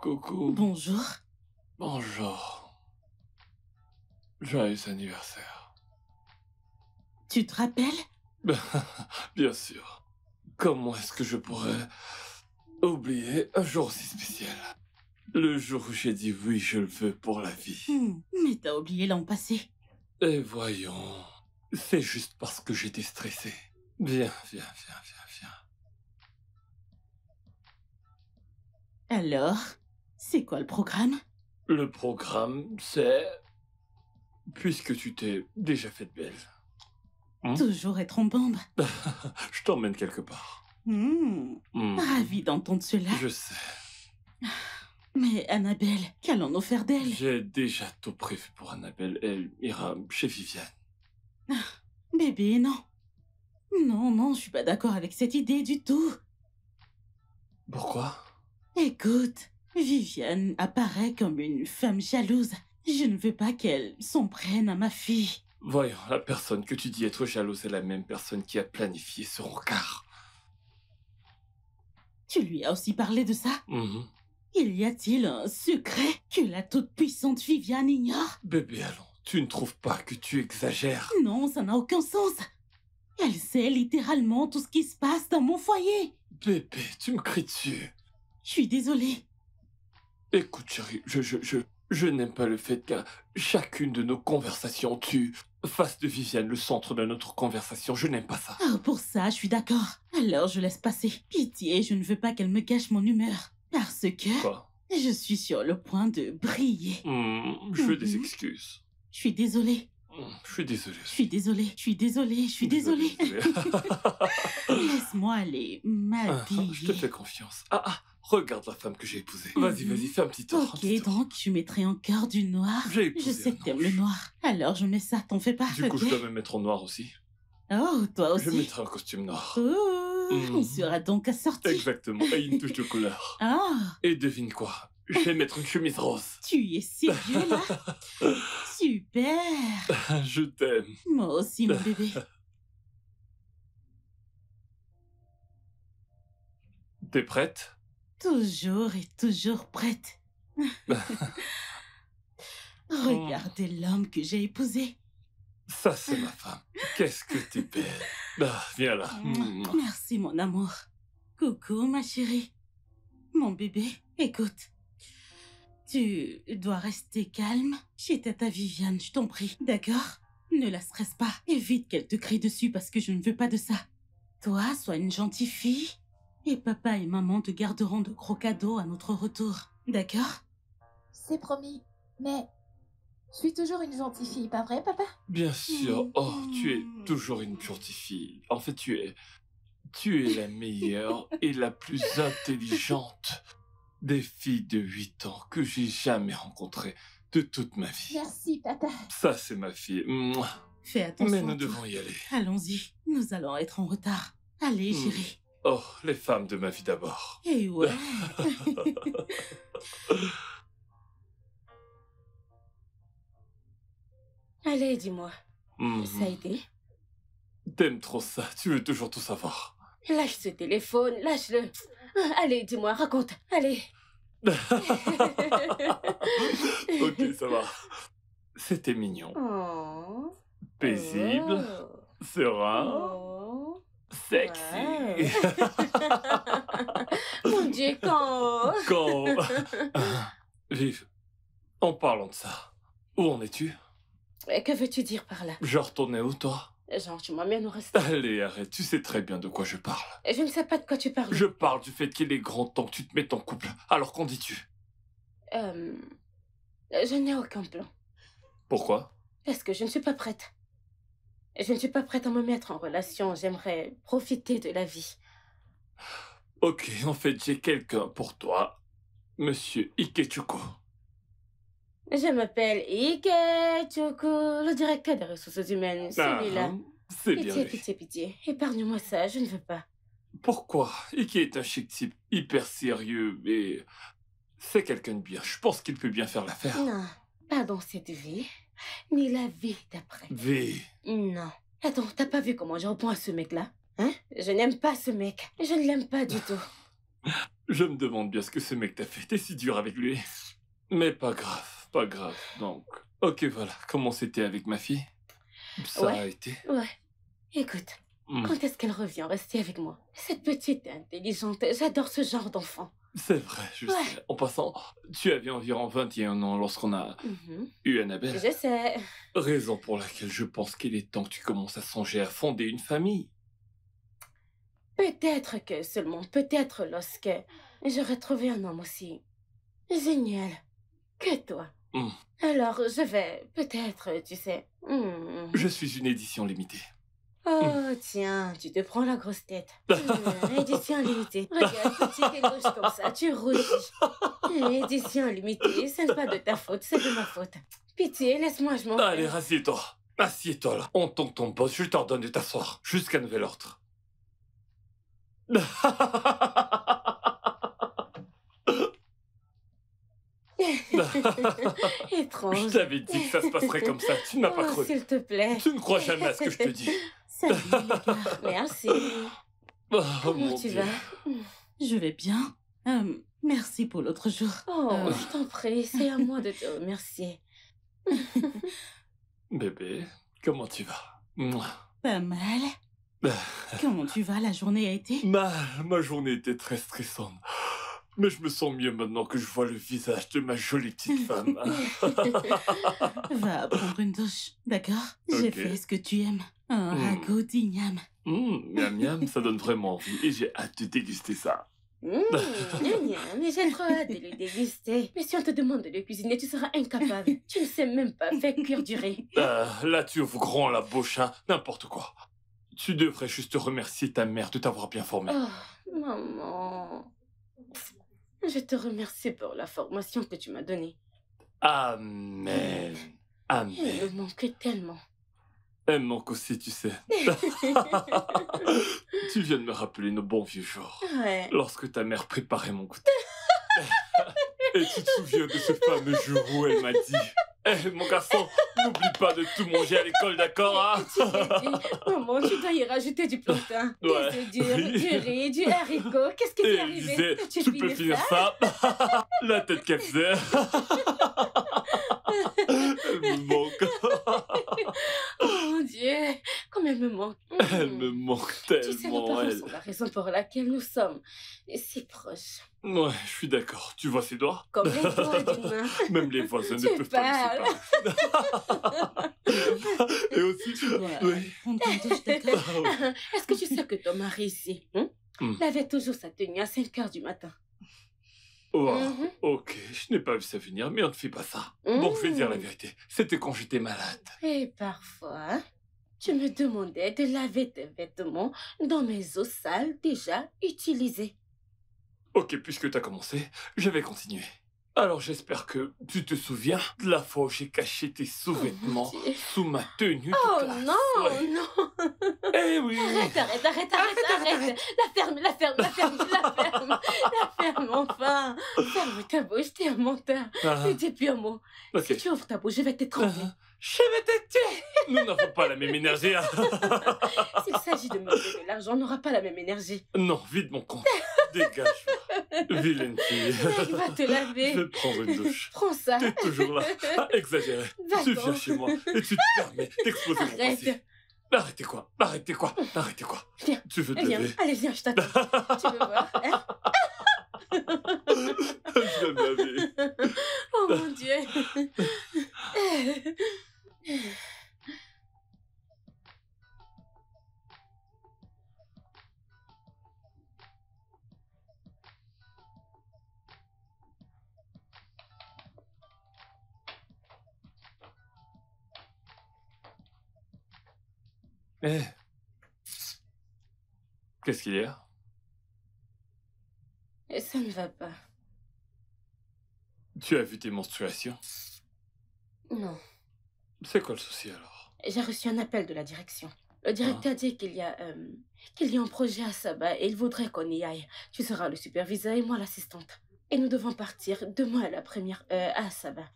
Coucou. Bonjour. Bonjour. Joyeux anniversaire. Tu te rappelles? Bien sûr. Comment est-ce que je pourrais oublier un jour si spécial? Le jour où j'ai dit oui, je le veux pour la vie. Mais t'as oublié l'an passé. Et voyons, c'est juste parce que j'étais stressé. Viens. Alors, c'est quoi le programme? Le programme, c'est... Puisque tu t'es déjà faite belle, Toujours être en bombe. Je t'emmène quelque part. Ravi d'entendre cela. Je sais. Mais Annabelle, qu'allons-nous faire d'elle? J'ai déjà tout prévu pour Annabelle. Elle ira chez Viviane. Bébé, non. Non, je suis pas d'accord avec cette idée du tout. Pourquoi? Écoute, Viviane apparaît comme une femme jalouse. Je ne veux pas qu'elle s'en prenne à ma fille. Voyons, la personne que tu dis être jalouse est la même personne qui a planifié ce rencard. Tu lui as aussi parlé de ça? Il y a-t-il un secret que la toute-puissante Viviane ignore? Bébé, allons, tu ne trouves pas que tu exagères? Non, ça n'a aucun sens. Elle sait littéralement tout ce qui se passe dans mon foyer. Bébé, tu me cries dessus. Je suis désolée. Écoute, chérie, je n'aime pas le fait qu'à chacune de nos conversations, tu fasses de Viviane le centre de notre conversation. Je n'aime pas ça. Oh, pour ça, je suis d'accord. Alors je laisse passer. Pitié, je ne veux pas qu'elle me gâche mon humeur. Parce que Quoi? je suis sur le point de briller. Je veux des excuses. Je suis désolée. Je suis désolé. Je suis désolée. Je suis désolée. Je suis désolée. Laisse-moi aller m'habiller. Je te fais confiance. Regarde la femme que j'ai épousée. Vas-y, fais un petit tour. Ok, donc je mettrai encore du noir. J'ai épousé Je sais un que t'aimes ange. le noir. Alors je mets ça, t'en fais pas. Du coup, ok? je dois me mettre en noir aussi. Oh, toi aussi. Je mettrai un costume noir. On sera donc assortis. Exactement, et une touche de couleur. Ah, Et devine quoi? Je vais mettre une chemise rose. tu es sérieux là? Super. Je t'aime. Moi aussi, mon bébé. T'es prête? Toujours et toujours prête. Regardez l'homme que j'ai épousé. Ça, c'est ma femme. Qu'est-ce que t'es belle. Viens là. Merci, mon amour. Coucou, ma chérie. Mon bébé, écoute. Tu dois rester calme. Chez Tata Viviane, je t'en prie. D'accord? Ne la stresse pas. Évite qu'elle te crie dessus parce que je ne veux pas de ça. Toi, sois une gentille fille. Et papa et maman te garderont de gros cadeaux à notre retour. D'accord? C'est promis. Mais je suis toujours une gentille fille, pas vrai, papa? Bien sûr. Oh, tu es toujours une gentille fille. En fait, tu es la meilleure et la plus intelligente des filles de 8 ans que j'ai jamais rencontrées de toute ma vie. Merci, papa. Ça, c'est ma fille. Mouah. Fais attention. Mais à nous toi. devons y aller. Allons-y. Nous allons être en retard. Allez, chérie. Oh, les femmes de ma vie d'abord. Eh ouais. Allez, dis-moi, ça a été? T'aimes trop ça, tu veux toujours tout savoir. Lâche ce téléphone, lâche-le. Allez, dis-moi, raconte, allez. Ok, ça va. C'était mignon. Oh. Paisible, serein, Oh. sexy. Ouais. Mon Dieu, quand? Quand... Viv, en parlant de ça, où en es-tu? Que veux-tu dire par là? Je retournais où, toi? Genre, tu m'emmènes au restaurant? Allez, arrête, tu sais très bien de quoi je parle. Je ne sais pas de quoi tu parles. Je parle du fait qu'il est grand temps que tu te mettes en couple. Alors qu'en dis-tu? Je n'ai aucun plan. Pourquoi? Parce que je ne suis pas prête. Je ne suis pas prête à me mettre en relation. J'aimerais profiter de la vie. Ok, en fait, j'ai quelqu'un pour toi. Monsieur Ikechuko. Je m'appelle Ikechuko, le directeur des ressources humaines, celui-là. C'est bien Pitié, lui. pitié, pitié. Épargne-moi ça, je ne veux pas. Pourquoi? Ike est un chic type hyper sérieux et c'est quelqu'un de bien. Je pense qu'il peut bien faire l'affaire. Non, pas dans cette vie, ni la vie d'après. V. Non. Attends, t'as pas vu comment je réponds à ce mec-là? Hein? Je n'aime pas ce mec. Je ne l'aime pas du tout. Je me demande bien ce que ce mec t'a fait. T'es si dur avec lui. Mais pas grave, pas grave. Donc, ok, voilà. Comment c'était avec ma fille? Ça Ouais. a été. Ouais. Écoute, quand est-ce qu'elle revient rester avec moi? Cette petite et intelligente, j'adore ce genre d'enfant. C'est vrai, je Ouais. sais. En passant, tu avais environ 21 ans lorsqu'on a Mhm. eu Annabelle. Je sais. Raison pour laquelle je pense qu'il est temps que tu commences à songer à fonder une famille. Peut-être que seulement, peut-être lorsque j'aurai trouvé un homme aussi génial que toi. Alors, je vais, peut-être, tu sais. Je suis une édition limitée. Oh, tiens, tu te prends la grosse tête. Édition limitée. Regarde, petit et gauche comme ça, tu rougis. Édition limitée, ce n'est pas de ta faute, c'est de ma faute. Pitié, laisse-moi, je m'en Allez, vais. assieds-toi. Assieds-toi là. En tant que ton boss, je t'ordonne de t'asseoir. Jusqu'à nouvel ordre. Étrange. Je t'avais dit que ça se passerait comme ça. Tu ne m'as pas Oh, cru. s'il te plaît. Tu ne crois jamais à ce que je te dis. Salut, les gars. Merci. Oh, Comment mon tu Dieu. vas? Je vais bien. Merci pour l'autre jour. Oh, je t'en prie, c'est à moi de te remercier. Bébé, comment tu vas? Mouah. Pas mal. Comment tu vas? La journée a été? Ma journée était très stressante. Mais je me sens mieux maintenant que je vois le visage de ma jolie petite femme. Va prendre une douche, d'accord? J'ai Ok. fait ce que tu aimes. Un ragoût d'igname. Miam miam, ça donne vraiment envie et j'ai hâte de déguster ça. Mais j'ai trop hâte de le déguster. Mais si on te demande de le cuisiner, tu seras incapable. Tu ne sais même pas faire cuire du riz. Là, tu ouvres grand la bouche, hein. N'importe quoi. Tu devrais juste remercier ta mère de t'avoir bien formé. Oh, maman. Je te remercie pour la formation que tu m'as donnée. Amen. Amen. Elle me manquait tellement. Elle me manque aussi, tu sais. Tu viens de me rappeler nos bons vieux jours. Ouais. Lorsque ta mère préparait mon goûter. Et tu te souviens de ce fameux jour où elle m'a dit mon garçon, n'oublie pas de tout manger à l'école, d'accord, hein? Tu m'as dit, maman, tu dois y rajouter du plantain, des Ouais. œufs durs, du riz, du haricot. Qu'est-ce qui Et t'est elle arrivé? disait, Peux-tu tu peux finir ça? La tête qu'elle faisait. Elle me manque. Oh mon Dieu, comme elle me manque. Elle me manque Tu sais, nos tellement, parents elle. sont la raison pour laquelle nous sommes si proches. Ouais, je suis d'accord. Tu vois ses doigts? Comme les doigts d'une main. Même les voisins ne Tu peuvent pas parles. me séparer. Et aussi, Tu dois oui. prendre une douche, d'accord? Ah oui. Est-ce que tu sais que ton mari ici, il avait toujours sa tenue à 5 heures du matin? Wow. Mhm. Ok, je n'ai pas vu ça venir, mais on ne fait pas ça. Bon, je vais dire la vérité. C'était quand j'étais malade. Et parfois, tu me demandais de laver tes vêtements dans mes eaux sales déjà utilisées. Ok, puisque tu as commencé, je vais continuer. Alors j'espère que tu te souviens de la fois où j'ai caché tes sous-vêtements Dieu. sous ma tenue de Oh classe. non, Ouais. non. Eh oui. Arrête. La ferme, enfin. Ferme ta bouche, t'es un menteur. Ah, Ne dis plus un mot. ok. Si tu ouvres ta bouche, je vais t'étrangler. Je vais te tuer. Nous n'avons pas la même énergie. Hein. S'il s'agit de me donner de l'argent, on n'aura pas la même énergie. Non, vide mon compte. Dégage-moi. Vilaine fille. Il va te laver. Je vais prendre une douche. Prends ça. T'es toujours là. Ah, exagéré. Va-t'en. Tu viens chez moi et tu te permets d'exploser mon passé. Arrête. Arrêtez quoi. Viens. Tu veux te Viens. lever? Allez, viens, je t'attends. Tu veux voir, hein? Je vais me laver. Oh mon Dieu. Eh. Qu'est-ce qu'il y a? Ça ne va pas. Tu as vu tes menstruations? Non. C'est quoi le souci alors? J'ai reçu un appel de la direction. Le directeur dit qu'il y a un projet à Sabah et il voudrait qu'on y aille. Tu seras le superviseur et moi l'assistante. Et nous devons partir demain à la première à Sabah.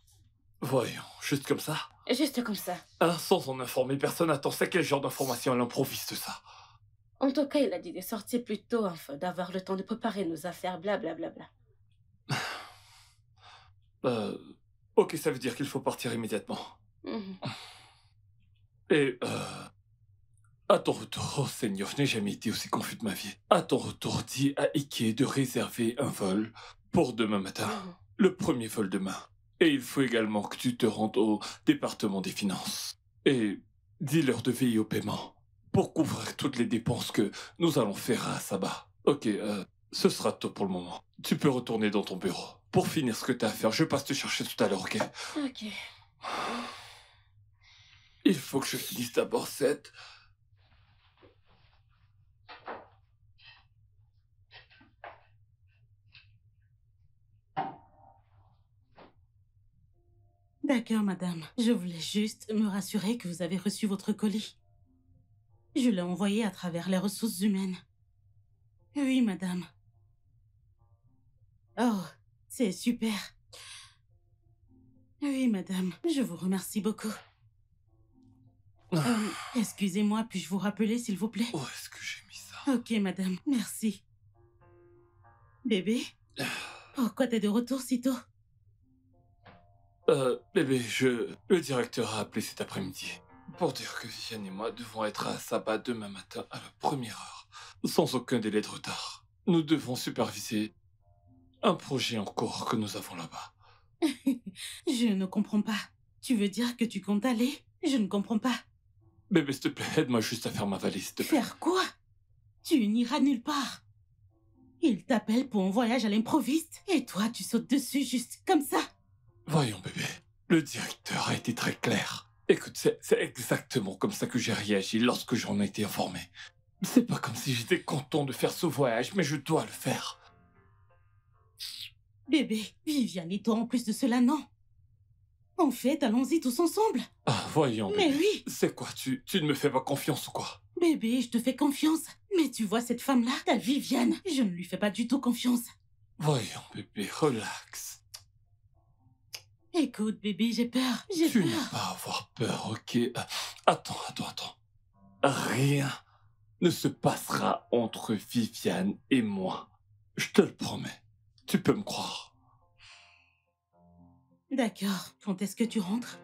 Voyons, juste comme ça? Juste comme ça. Hein, sans en informer personne, attends, c'est quel genre d'information elle improvise de ça? En tout cas, il a dit de sortir plus tôt afin d'avoir le temps de préparer nos affaires, blablabla. Ok, ça veut dire qu'il faut partir immédiatement. Mhm. Et, à ton retour, oh Seigneur, je n'ai jamais été aussi confus de ma vie. À ton retour, dis à Ike de réserver un vol pour demain matin. Mhm. Le premier vol demain. Et il faut également que tu te rendes au département des finances. Et dis-leur de veiller au paiement pour couvrir toutes les dépenses que nous allons faire à Sabah. Ok, ce sera tout pour le moment. Tu peux retourner dans ton bureau. Pour finir ce que tu as à faire, je passe te chercher tout à l'heure, ok? Ok. Il faut que je finisse d'abord cette... D'accord, madame. Je voulais juste me rassurer que vous avez reçu votre colis. Je l'ai envoyé à travers les ressources humaines. Oui, madame. Oh, c'est super. Oui, madame. Je vous remercie beaucoup. Excusez-moi, puis-je vous rappeler, s'il vous plaît? Où est-ce que j'ai mis ça? Ok, madame. Merci. Bébé? Pourquoi t'es de retour si tôt? Bébé, le directeur a appelé cet après-midi pour dire que Viviane et moi devons être à Sabah demain matin à la première heure, sans aucun délai de retard. Nous devons superviser un projet en cours que nous avons là-bas. Je ne comprends pas. Tu veux dire que tu comptes aller? Je ne comprends pas. Bébé, s'il te plaît, aide-moi juste à faire ma valise, s'il te plaît. Faire quoi? Tu n'iras nulle part. Il t'appelle pour un voyage à l'improviste et toi, tu sautes dessus juste comme ça. Voyons, bébé. Le directeur a été très clair. Écoute, c'est exactement comme ça que j'ai réagi lorsque j'en ai été informé. C'est pas comme si j'étais content de faire ce voyage, mais je dois le faire. Bébé, Viviane et toi en plus de cela, non. En fait, allons-y tous ensemble. Ah, voyons, bébé. Mais oui. C'est quoi, tu ne me fais pas confiance ou quoi? Bébé, je te fais confiance. Mais tu vois cette femme-là, ta Viviane, je ne lui fais pas du tout confiance. Voyons, bébé, relax. Écoute, bébé, j'ai peur. J'ai Tu peur. n'as pas à avoir peur, ok? Attends. Rien ne se passera entre Viviane et moi. Je te le promets. Tu peux me croire. D'accord. Quand est-ce que tu rentres?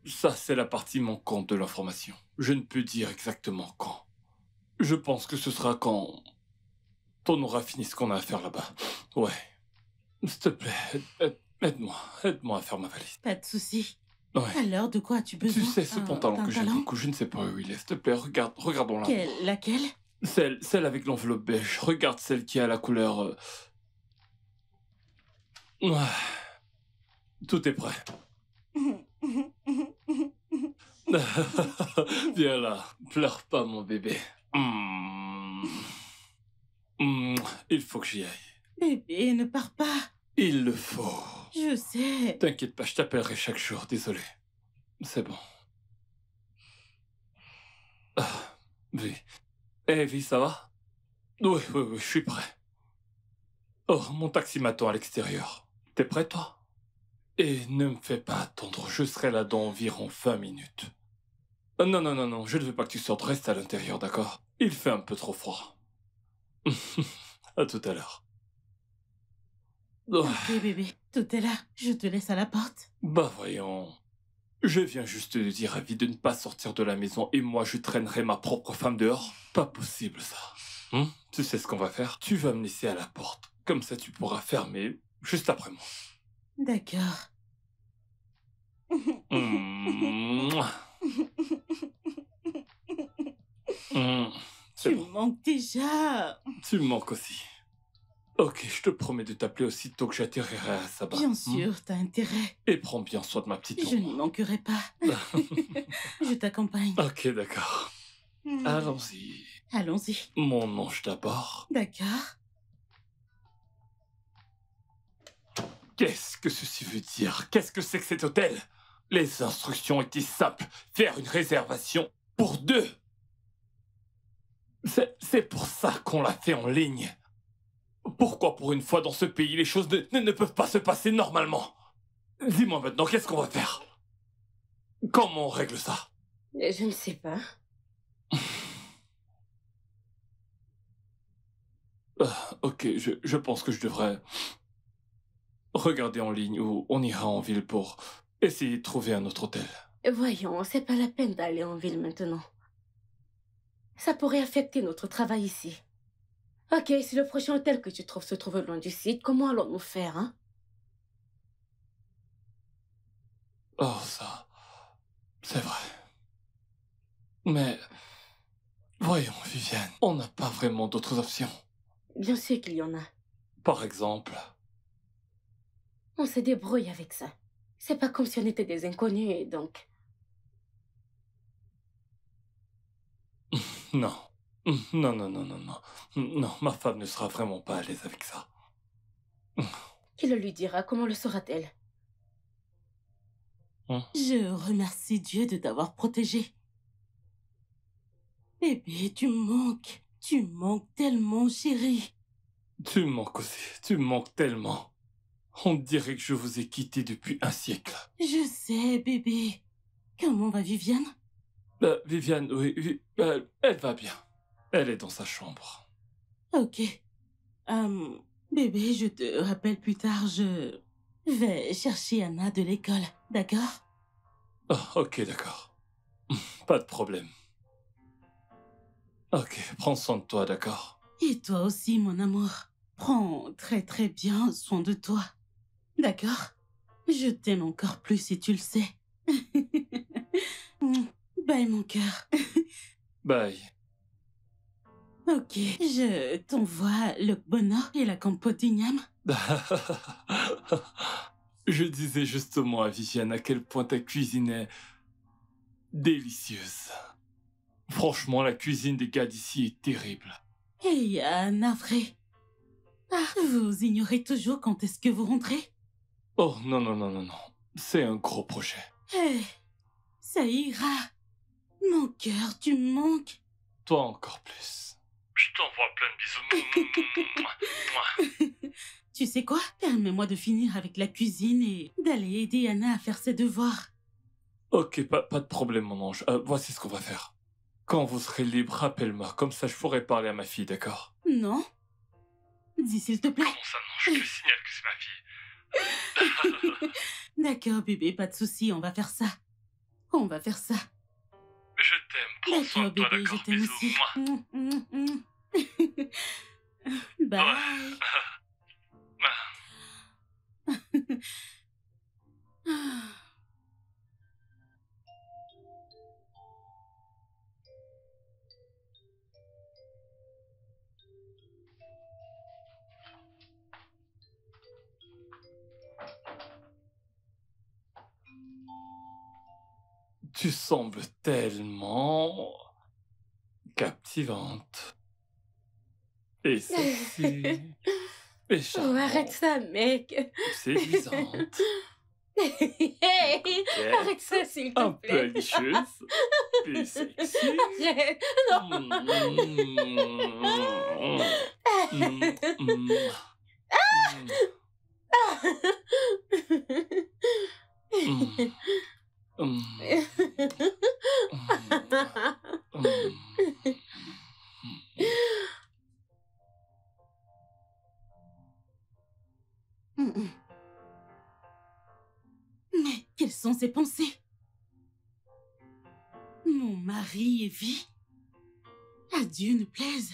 Ça c'est la partie manquante de l'information. Je ne peux dire exactement quand. Je pense que ce sera quand on aura fini ce qu'on a à faire là-bas. Ouais. S'il te plaît, aide-moi à faire ma valise. Pas de souci. Ouais. Alors, de quoi as-tu besoin? Tu sais, ce pantalon que j'aime pantalon? beaucoup, je ne sais pas où il est. S'il te plaît, regardons-la. Laquelle? Celle avec l'enveloppe beige. Regarde celle qui a la couleur... Ouais. Tout est prêt. Viens là, pleure pas mon bébé. Il faut que j'y aille. Bébé, ne pars pas. Il le faut. Je sais. T'inquiète pas, je t'appellerai chaque jour, désolé. C'est bon. Vi. Vi, ça va? Oui, je suis prêt. Oh, mon taxi m'attend à l'extérieur. T'es prêt, toi? Et ne me fais pas attendre, je serai là dans environ 20 minutes. Non, je ne veux pas que tu sortes, reste à l'intérieur, d'accord? Il fait un peu trop froid. À tout à l'heure. Ok, bébé, tout est là. Je te laisse à la porte. Bah voyons. Je viens juste de dire à Vi de ne pas sortir de la maison et moi je traînerai ma propre femme dehors. Pas possible ça. Tu sais ce qu'on va faire? Tu vas me laisser à la porte. Comme ça tu pourras fermer juste après moi. D'accord. Tu Bon. me manques déjà. Tu me manques aussi. Ok, je te promets de t'appeler aussitôt que j'atterrirai à Sabah. Bien sûr, t'as intérêt. Et prends bien soin de ma petite Je ombre. n'y manquerai pas. Je t'accompagne. Ok, d'accord. Allons-y. Allons-y. Mon ange d'abord. D'accord. Qu'est-ce que ceci veut dire? Qu'est-ce que c'est que cet hôtel? Les instructions étaient simples. Faire une réservation pour 2. C'est pour ça qu'on l'a fait en ligne. Pourquoi pour une fois dans ce pays les choses ne peuvent pas se passer normalement? Dis-moi maintenant, qu'est-ce qu'on va faire? Comment on règle ça? Je ne sais pas. Ok, je pense que je devrais regarder en ligne ou on ira en ville pour essayer de trouver un autre hôtel. Voyons, c'est pas la peine d'aller en ville maintenant. Ça pourrait affecter notre travail ici. Ok, si le prochain hôtel que tu trouves se trouve loin du site, comment allons-nous faire, hein? Oh, ça... c'est vrai. Mais... voyons, Viviane, on n'a pas vraiment d'autres options. Bien sûr qu'il y en a. Par exemple... On se débrouille avec ça. C'est pas comme si on était des inconnus et donc... Non. Non. Non, ma femme ne sera vraiment pas à l'aise avec ça. Qui le lui dira? Comment le saura-t-elle? Je remercie Dieu de t'avoir protégé. Bébé, tu me manques. Tu me manques tellement, chérie. Tu me manques aussi. Tu me manques tellement. On dirait que je vous ai quitté depuis un siècle. Je sais, bébé. Comment va Viviane? Viviane, oui, elle va bien. Elle est dans sa chambre. Ok. Bébé, je te rappelle plus tard, je vais chercher Anna de l'école, d'accord? Oh, ok, d'accord. Pas de problème. Ok, prends soin de toi, d'accord? Et toi aussi, mon amour. Prends très très bien soin de toi. D'accord? Je t'aime encore plus si tu le sais. Bye, mon cœur. Bye. Ok, je t'envoie le bonheur et la compote d'igname. Je disais justement à Viviane à quel point ta cuisine est délicieuse. Franchement, la cuisine des gars d'ici est terrible. Hey, navré. Ah, vous ignorez toujours quand est-ce que vous rentrez? Oh, non. C'est un gros projet. Eh, ça ira. Mon cœur, tu me manques. Toi encore plus. Je t'envoie plein de bisous. Tu sais quoi? Permets-moi de finir avec la cuisine et d'aller aider Anna à faire ses devoirs. Ok, pas de problème, mon ange. Voici ce qu'on va faire. Quand vous serez libre, rappelle-moi. Comme ça, je pourrai parler à ma fille, d'accord? Non? Dis s'il te plaît. Comment ça, non? Je te signale que c'est ma fille. D'accord, bébé, pas de souci, on va faire ça. On va faire ça. Je t'aime. Prends soin de D'accord, toi, bébé, je d'accord? t'aime Bisous. aussi. Bye. Tu sembles tellement captivante. Et sexy. Et Oh, charmante. arrête ça, mec. Séduisante. Hey, coquette, arrête ça, s'il te Un peu plaît. aguicheuse. Et sexy. Arrête. Non. Mais quelles sont ces pensées? Mon mari et vie? À Dieu ne plaise.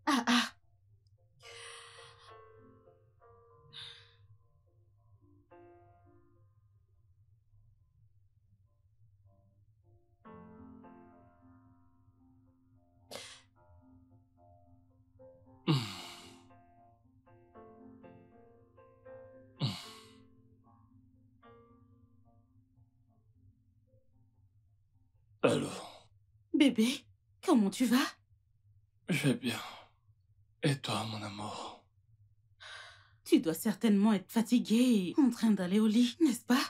Ah. Allô, Bébé, comment tu vas? je vais bien. Et toi, mon amour? Tu dois certainement être fatigué et en train d'aller au lit, n'est-ce pas?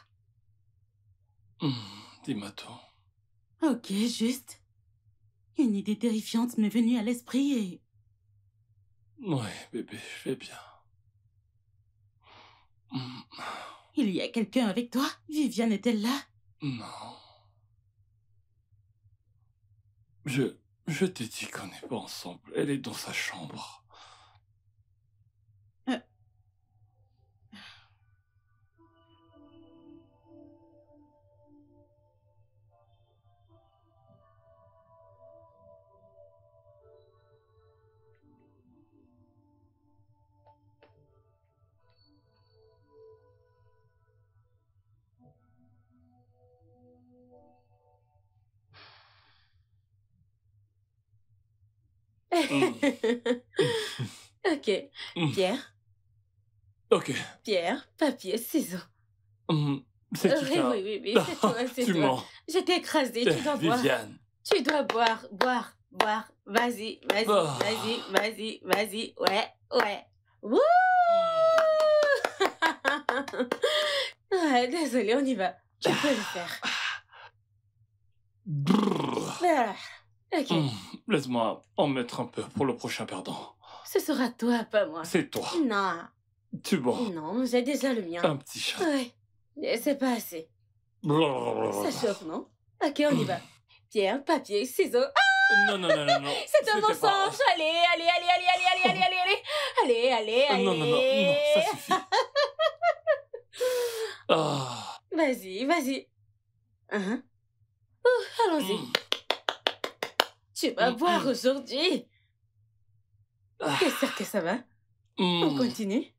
Dis-moi tout. Ok, juste. Une idée terrifiante m'est venue à l'esprit et... Ouais, bébé, je vais bien. Il y a quelqu'un avec toi? Viviane est-elle là? Non. Je t'ai dit qu'on n'est pas ensemble. Elle est dans sa chambre. Ok. Pierre, Ok. Pierre, papier, ciseaux. C'est qui ça? Oui, c'est toi, c'est Tu toi. mens. Je t'ai écrasé, tu dois boire. Viviane. Tu dois boire. Vas-y. Oh. Ouais. Wouh! Ouais, désolé, on y va. Tu peux le faire. Brrr. Ah, ok, Laisse-moi en mettre un peu pour le prochain perdant. ce sera toi, pas moi. C'est toi. Non, Tu bois non, j'ai déjà le mien. un petit chat. Ouais, et c'est pas assez. Ça chauffe, non? Ok, on y va. Pierre, papier, ciseaux. Ah, Non, non, non, non, non. c'est un C'était pas- mensonge! Allez, allez, allez, allez, allez, allez, allez, allez, allez, allez, allez. Non, non, non, non, ça suffit. Ah. Vas-y, vas-y. Hein? Allons-y. Mm. Tu vas Mm, boire mm. aujourd'hui. Ah. T'es sûr que ça va? On Mm. continue?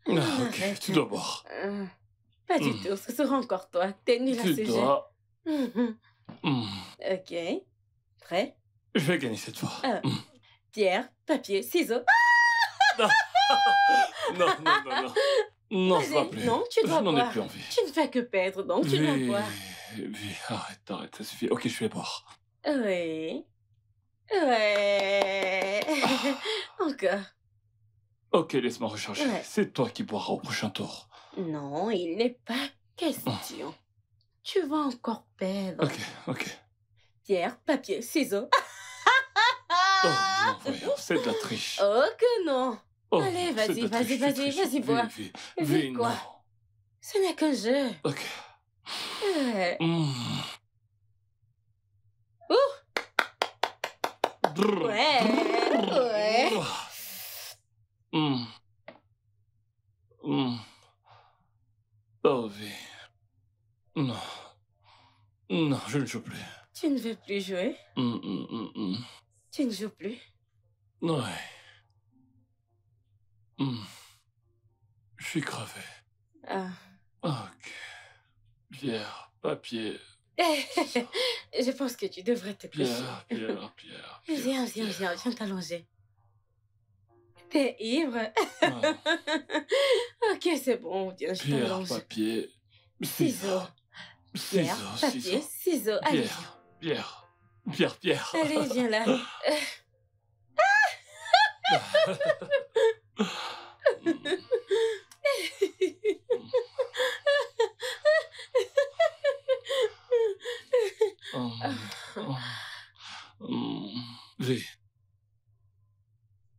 Ah, ok, Arrête. tu dois boire. Pas du Mm. tout, ce sera encore toi. T'es nul à ce Tu jeu. dois... Mhm. Mm. Ok. Prêt? Je vais gagner cette fois. Ah. Mm. Pierre, papier, ciseaux. Non, non, non, non. Non, ça va Vas-y. plus. Non, tu dois Je n'en ai boire. plus envie. Tu ne fais que perdre, donc tu dois boire. Arrête, arrête, ça suffit. Ok, je vais boire. Oui. Ouais. Encore. Ok, laisse-moi recharger. Ouais. C'est toi qui boiras au prochain tour. Non, il n'est pas question. Tu vas encore perdre. Ok, ok. Pierre, papier, ciseaux. Oh non, voyons, c'est de la triche. Oh que non. Oh, Allez, c'est vas-y, de la vas-y, triche, vas-y, c'est triche. vas-y, bois. Vie, Vie, quoi? non. Ce n'est qu'un jeu. Ok. Ouais. Mm. Brrr, Ouais, brrr, ouais. brrr. Mm. Mm. Oh, vie. Non. Non, je ne joue plus. Tu ne veux plus jouer? Mm. Tu ne joues plus? Ouais. Je suis crevé. Ah. Ok. Pierre, papier, Je pense que tu devrais te coucher. Pierre. Viens, viens, viens, viens t'allonger. T'es ivre? Ah, Ok, c'est bon, viens, je Pierre, t'allonge. papier, Ciseaux. Pierre, papier, ciseaux. Allez, viens. Pierre. Allez, viens là. V.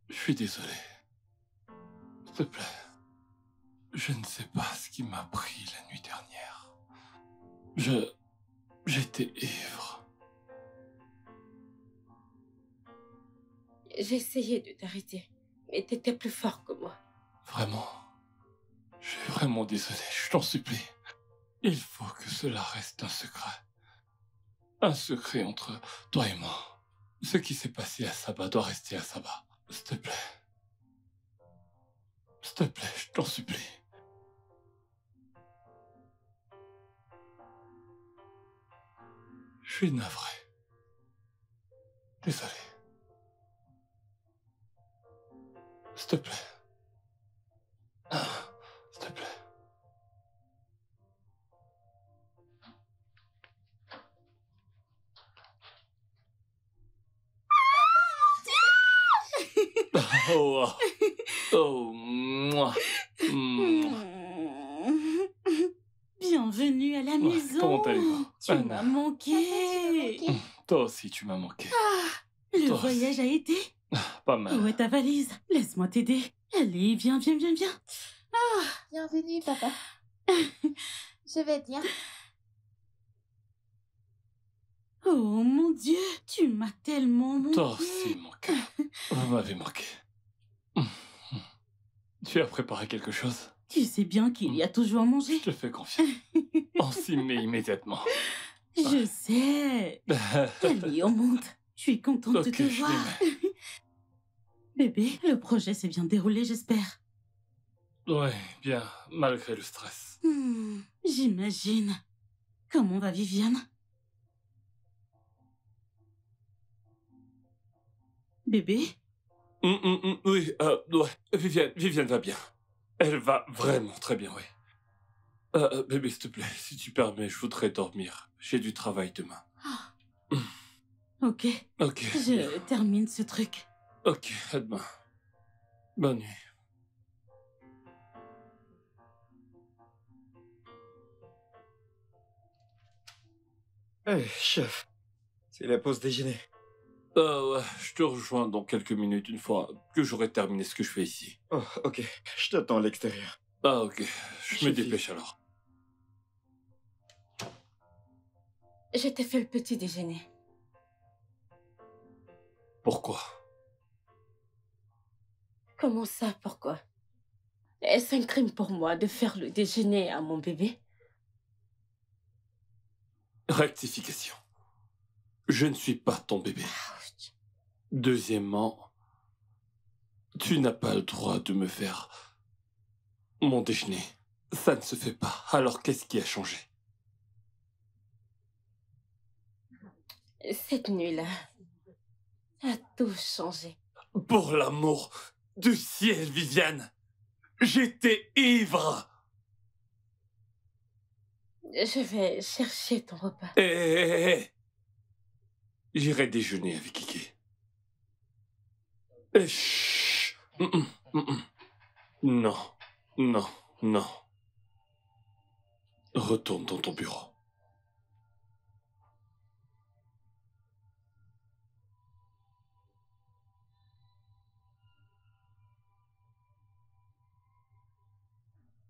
Je suis désolé. S'il te plaît. Je ne sais pas ce qui m'a pris la nuit dernière. J'étais ivre. J'ai essayé de t'arrêter, mais t'étais plus fort que moi. Vraiment. Je suis vraiment désolé, je t'en supplie. Il faut que cela reste un secret. Un secret entre toi et moi. Ce qui s'est passé à Saba doit rester à Saba. S'il te plaît. S'il te plaît, je t'en supplie. Je suis navré. Désolé. S'il te plaît. Ah, s'il te plaît. Oh, oh, moi. Bienvenue à la maison. Comment allez-vous, Tu Anna? m'as manqué. Toi aussi, tu m'as manqué. Le Toi voyage a été. Pas mal. Où est ta valise? Laisse-moi t'aider. Allez, viens. Bienvenue, papa. Je vais bien. Oh mon Dieu, tu m'as tellement manqué. Toi aussi, mon cœur. Vous m'avez manqué. Tu as préparé quelque chose? Tu sais bien qu'il y a toujours à manger. Je te fais confiance. On s'y met immédiatement. Je sais. Allez, on monte. Je suis contente de Ok, te je voir. m'y mets. Bébé, le projet s'est bien déroulé, j'espère. Ouais, bien, malgré le stress. J'imagine. Comment va Viviane? Bébé? Oui, ouais. Viviane va bien. Elle va vraiment très bien, oui. Bébé, s'il te plaît, si tu permets, je voudrais dormir. J'ai du travail demain. Ok, Ok. je termine ce truc. Ok, à demain. Bonne nuit. Chef, c'est la pause déjeuner. Ouais, je te rejoins dans quelques minutes une fois que j'aurai terminé ce que je fais ici. Oh, ok, je t'attends à l'extérieur. Ah, ok. Je me Chef, dépêche alors. Je t'ai fait le petit déjeuner. Pourquoi? Comment ça, pourquoi? Est-ce un crime pour moi de faire le déjeuner à mon bébé? Rectification. Je ne suis pas ton bébé. Ouch. Deuxièmement, tu n'as pas le droit de me faire mon déjeuner. Ça ne se fait pas. Alors qu'est-ce qui a changé? Cette nuit-là a tout changé. Pour l'amour du ciel, Viviane! J'étais ivre! Je vais chercher ton repas. Eh. J'irai déjeuner avec Kiki. Chut. Non, non, non. Retourne dans ton bureau.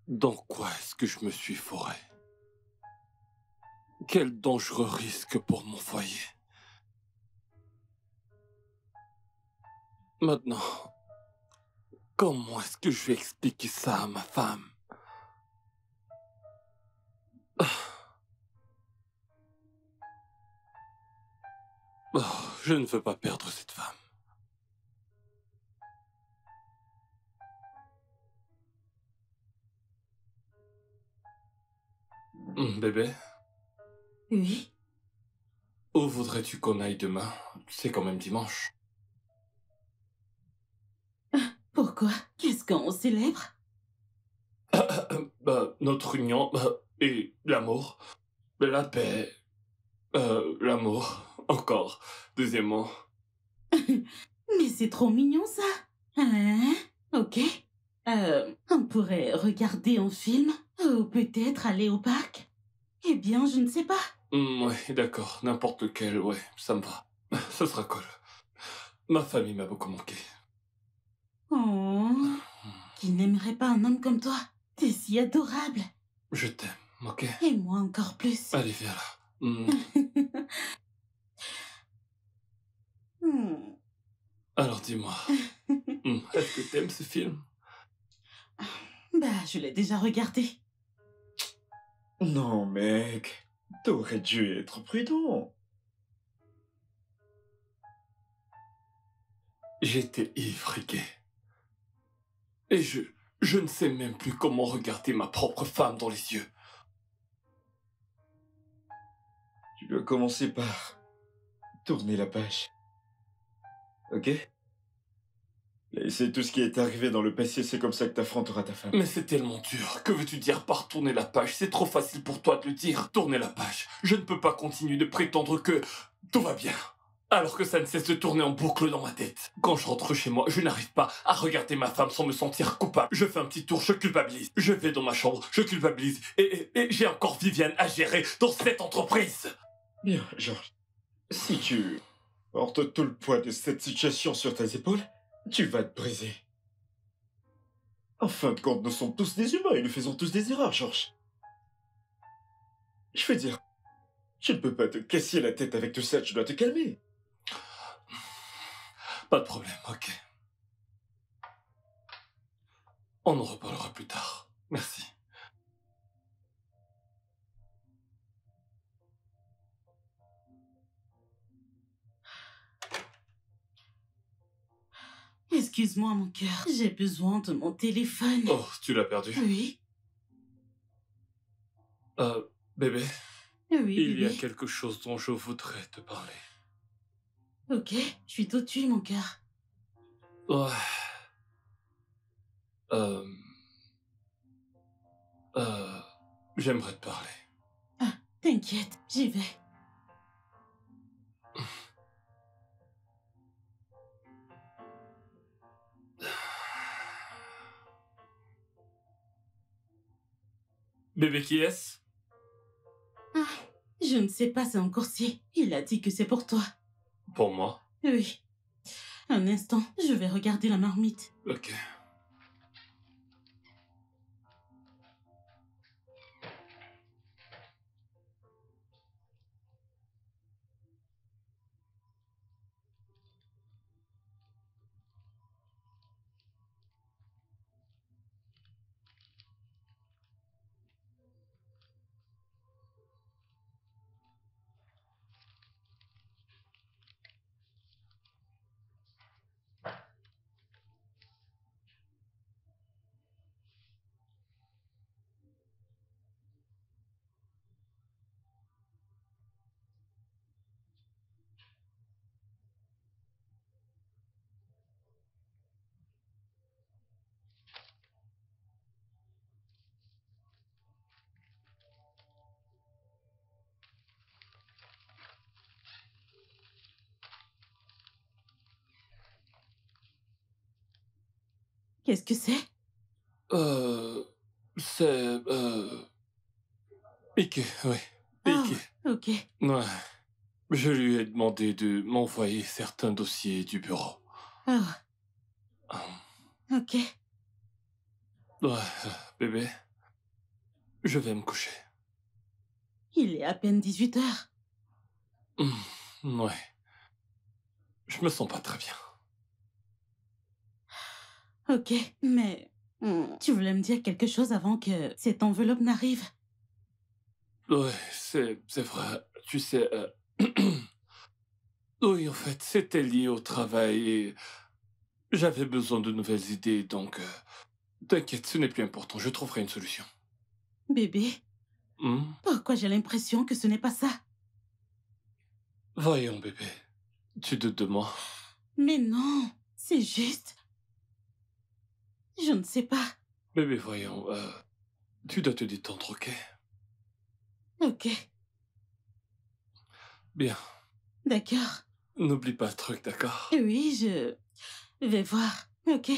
Dans quoi est-ce que je me suis fourré? Quel dangereux risque pour mon foyer. Maintenant, comment est-ce que je vais expliquer ça à ma femme? Oh, je ne veux pas perdre cette femme. Bébé, Oui? où voudrais-tu qu'on aille demain? C'est quand même dimanche. Pourquoi? Qu'est-ce qu'on célèbre? Notre union et l'amour, la paix, l'amour, encore. Deuxièmement, Mais c'est trop mignon, ça. Hein? Ok. On pourrait regarder un film ou peut-être aller au parc. Eh bien, je ne sais pas. ouais, d'accord, n'importe lequel, ouais, ça me va. Ça sera cool. Ma famille m'a beaucoup manqué. Oh, qui n'aimerait pas un homme comme toi? T'es si adorable. Je t'aime, ok? Et moi encore plus. Allez, viens là. Hmm. Alors dis-moi, est-ce que t'aimes ce film? Bah, je l'ai déjà regardé. Non, mec, t'aurais dû être prudent. J'étais ivre et gai. Et je ne sais même plus comment regarder ma propre femme dans les yeux. Tu dois commencer par tourner la page. Ok? Laisser tout ce qui est arrivé dans le passé, c'est comme ça que t'affronteras ta femme. Mais c'est tellement dur. Que veux-tu dire par tourner la page? C'est trop facile pour toi de le dire. Tourner la page. Je ne peux pas continuer de prétendre que tout va bien. Alors que ça ne cesse de tourner en boucle dans ma tête. Quand je rentre chez moi, je n'arrive pas à regarder ma femme sans me sentir coupable. Je fais un petit tour, je culpabilise. Je vais dans ma chambre, je culpabilise. Et j'ai encore Viviane à gérer dans cette entreprise. Bien, Georges. Si tu portes tout le poids de cette situation sur tes épaules, tu vas te briser. En fin de compte, nous sommes tous des humains et nous faisons tous des erreurs, Georges. Je veux dire, tu ne peux pas te casser la tête avec tout ça, tu dois te calmer. Pas de problème, ok. On en reparlera plus tard. Merci. Excuse-moi, mon cœur. J'ai besoin de mon téléphone. Oh, tu l'as perdu. Oui? Bébé, Oui, il y a bébé. quelque chose dont je voudrais te parler. Ok, je suis tout tué, mon cœur. Ouais. J'aimerais te parler. Ah, t'inquiète, j'y vais. Bébé, qui est-ce? Ah, Je ne sais pas, c'est un coursier. Il a dit que c'est pour toi. Pour moi? Oui. Un instant, je vais regarder la marmite. Ok. Qu'est-ce que c'est? C'est... Ike, oui. Ah, Ike. ok. Ouais. Je lui ai demandé de m'envoyer certains dossiers du bureau. Ah, Hum. ok. Ouais, bébé. Je vais me coucher. Il est à peine 18 heures. Ouais. Je me sens pas très bien. Ok, mais... tu voulais me dire quelque chose avant que cette enveloppe n'arrive? Ouais, c'est vrai. Tu sais... Oui, en fait, c'était lié au travail et j'avais besoin de nouvelles idées, donc... T'inquiète, ce n'est plus important. Je trouverai une solution. Bébé, Hmm? pourquoi j'ai l'impression que ce n'est pas ça? Voyons, bébé. Tu doutes de moi? Mais non, c'est juste... Je ne sais pas. Bébé, voyons, tu dois te détendre, ok? Ok, Bien. d'accord. N'oublie pas le truc, d'accord? Oui, je vais voir. Ok.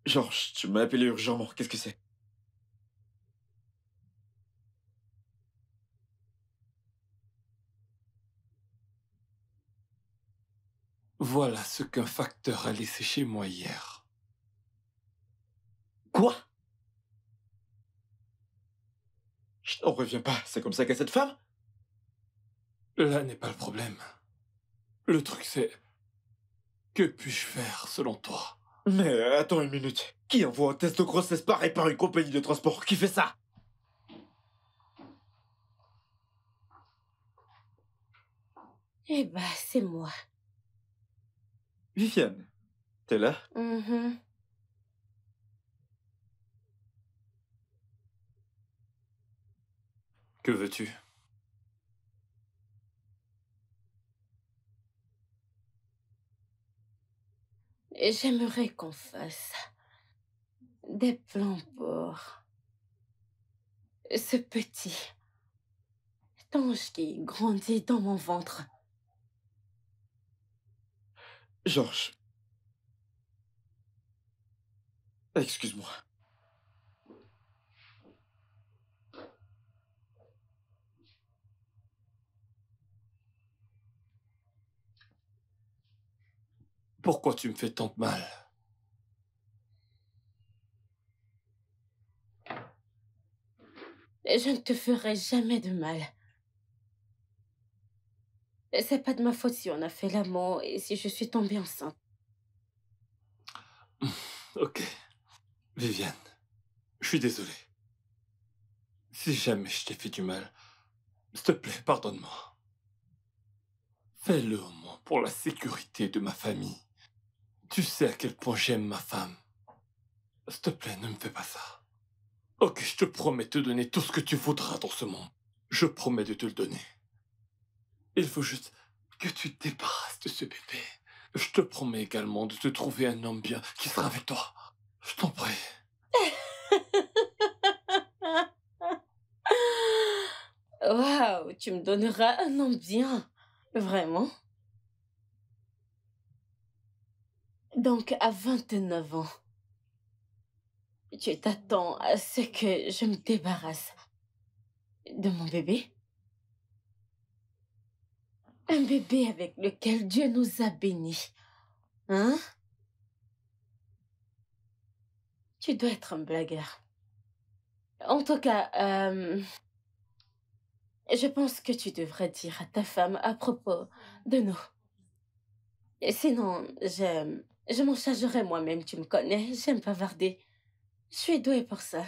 Georges, tu m'as appelé urgemment. Qu'est-ce que c'est? Voilà ce qu'un facteur a laissé chez moi hier. Quoi? Je n'en reviens pas. C'est comme ça qu'est cette femme? Là n'est pas le problème. Le truc, c'est... Que puis-je faire, selon toi? Mais attends une minute. Qui envoie un test de grossesse pareil par une compagnie de transport? Qui fait ça? Eh ben, c'est moi. Viviane, t'es là? Mhm. Que veux-tu? J'aimerais qu'on fasse des plans pour ce petit ange qui grandit dans mon ventre. Georges. Excuse-moi. Pourquoi tu me fais tant de mal? Je ne te ferai jamais de mal. C'est pas de ma faute si on a fait l'amour et si je suis tombée enceinte. Ok. Viviane, je suis désolé. Si jamais je t'ai fait du mal, s'il te plaît, pardonne-moi. Fais-le au moins pour la sécurité de ma famille. Tu sais à quel point j'aime ma femme. S'il te plaît, ne me fais pas ça. Ok, je te promets de te donner tout ce que tu voudras dans ce monde. Je promets de te le donner. Il faut juste que tu te débarrasses de ce bébé. Je te promets également de te trouver un homme bien qui sera avec toi. Je t'en prie. Waouh, tu me donneras un nom bien. Vraiment? Donc, à 29 ans, tu t'attends à ce que je me débarrasse de mon bébé? Un bébé avec lequel Dieu nous a bénis. Hein? Tu dois être un blagueur. En tout cas, je pense que tu devrais dire à ta femme à propos de nous. Et sinon, je m'en chargerai moi-même, tu me connais, j'aime bavarder. Je suis douée pour ça.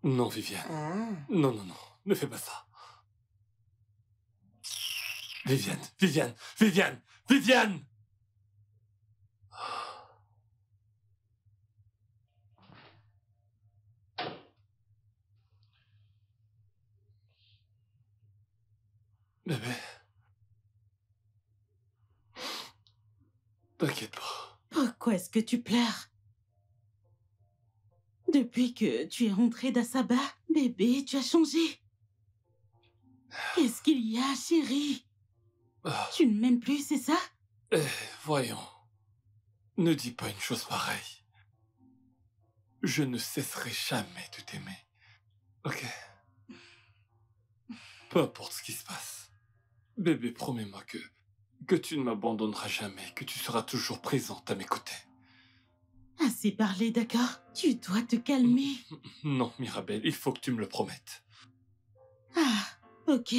Non, Viviane. Ah. Non, non, non. Ne fais pas ça. Viviane, Viviane, Viviane, Viviane! Bébé. T'inquiète pas. Pourquoi est-ce que tu pleures? Depuis que tu es rentré d'Assaba, bébé, tu as changé. Qu'est-ce qu'il y a, chérie? Tu ne m'aimes plus, c'est ça? Voyons. Ne dis pas une chose pareille. Je ne cesserai jamais de t'aimer. Ok? Peu importe ce qui se passe. Bébé, promets-moi que tu ne m'abandonneras jamais, que tu seras toujours présente à mes côtés. Assez parlé, d'accord? Tu dois te calmer. Non, Mirabelle, il faut que tu me le promettes. Ah, ok.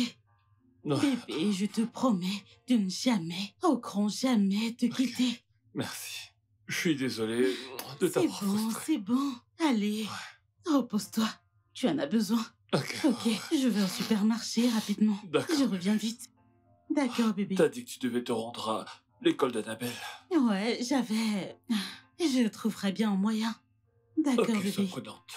Non. Bébé, je te promets de ne jamais, au grand jamais, te quitter. Merci. Je suis désolé de t'avoir frustré. C'est bon. Allez, repose-toi. Tu en as besoin. Ok. Ok, je vais au supermarché rapidement. D'accord. Je reviens vite. D'accord, bébé. T'as dit que tu devais te rendre à l'école d'Annabelle. Ouais, j'avais... Je trouverai bien un moyen. D'accord, Ok, sois bébé. prudente.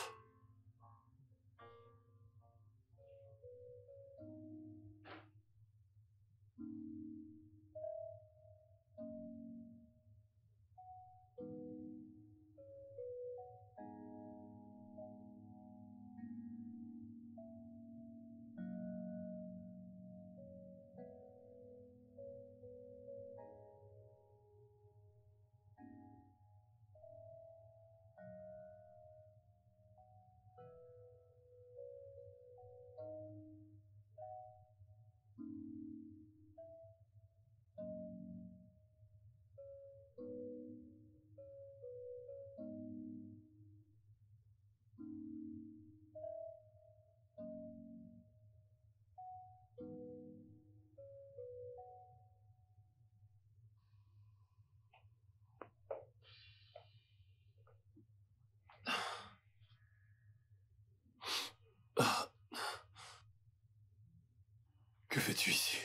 Que fais-tu ici?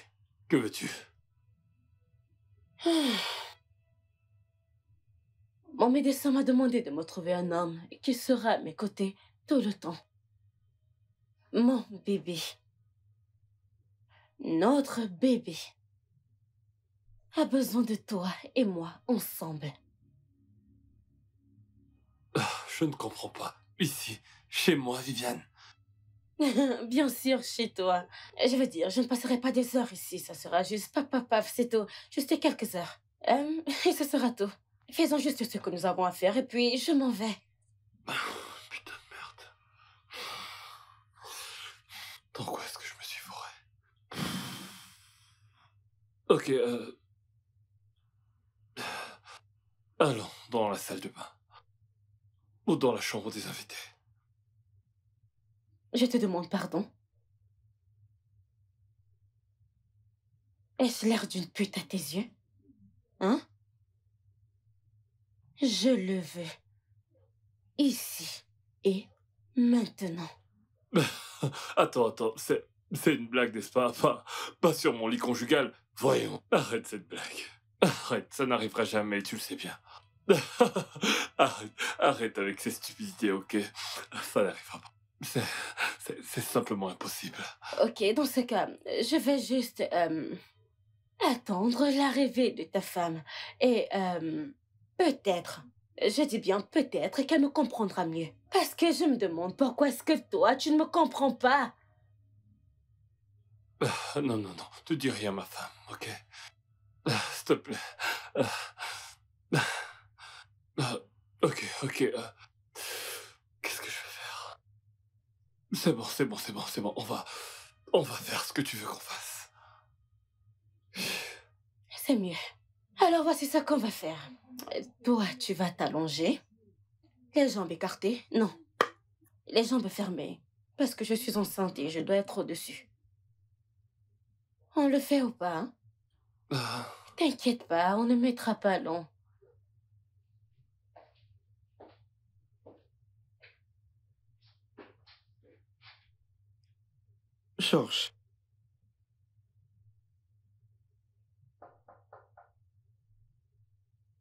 Que veux-tu? Mon médecin m'a demandé de me trouver un homme qui sera à mes côtés tout le temps. Mon bébé. Notre bébé a besoin de toi et moi ensemble. Je ne comprends pas. Ici, chez moi, Viviane. Bien sûr, chez toi. Je veux dire, je ne passerai pas des heures ici. Ça sera juste paf, paf, paf, c'est tout. Juste quelques heures. Et ce sera tout. Faisons juste ce que nous avons à faire et puis je m'en vais. Putain de merde. Dans quoi est-ce que je me suis fourré? Ok, allons dans la salle de bain. Ou dans la chambre des invités. Je te demande pardon. Est-ce l'air d'une pute à tes yeux? Hein? Je le veux. Ici et maintenant. Attends, c'est une blague, n'est-ce pas? Enfin, pas sur mon lit conjugal. Voyons, arrête cette blague. Arrête, ça n'arrivera jamais, tu le sais bien. Arrête avec ces stupidités, ok? Ça n'arrivera pas. C'est simplement impossible. Ok, dans ce cas, je vais juste attendre l'arrivée de ta femme. Et peut-être, je dis bien peut-être, qu'elle me comprendra mieux. Parce que je me demande pourquoi est-ce que toi, tu ne me comprends pas. Non, non, non. Ne dis rien, ma femme, ok? S'il te plaît. Ok, ok. Qu'est-ce que je vais faire? C'est bon, c'est bon, c'est bon, c'est bon. On va faire ce que tu veux qu'on fasse. C'est mieux. Alors voici ce qu'on va faire. Toi, tu vas t'allonger. Les jambes écartées. Non. Les jambes fermées. Parce que je suis enceinte et je dois être au-dessus. On le fait ou pas, hein? T'inquiète pas, on ne mettra pas long. Georges.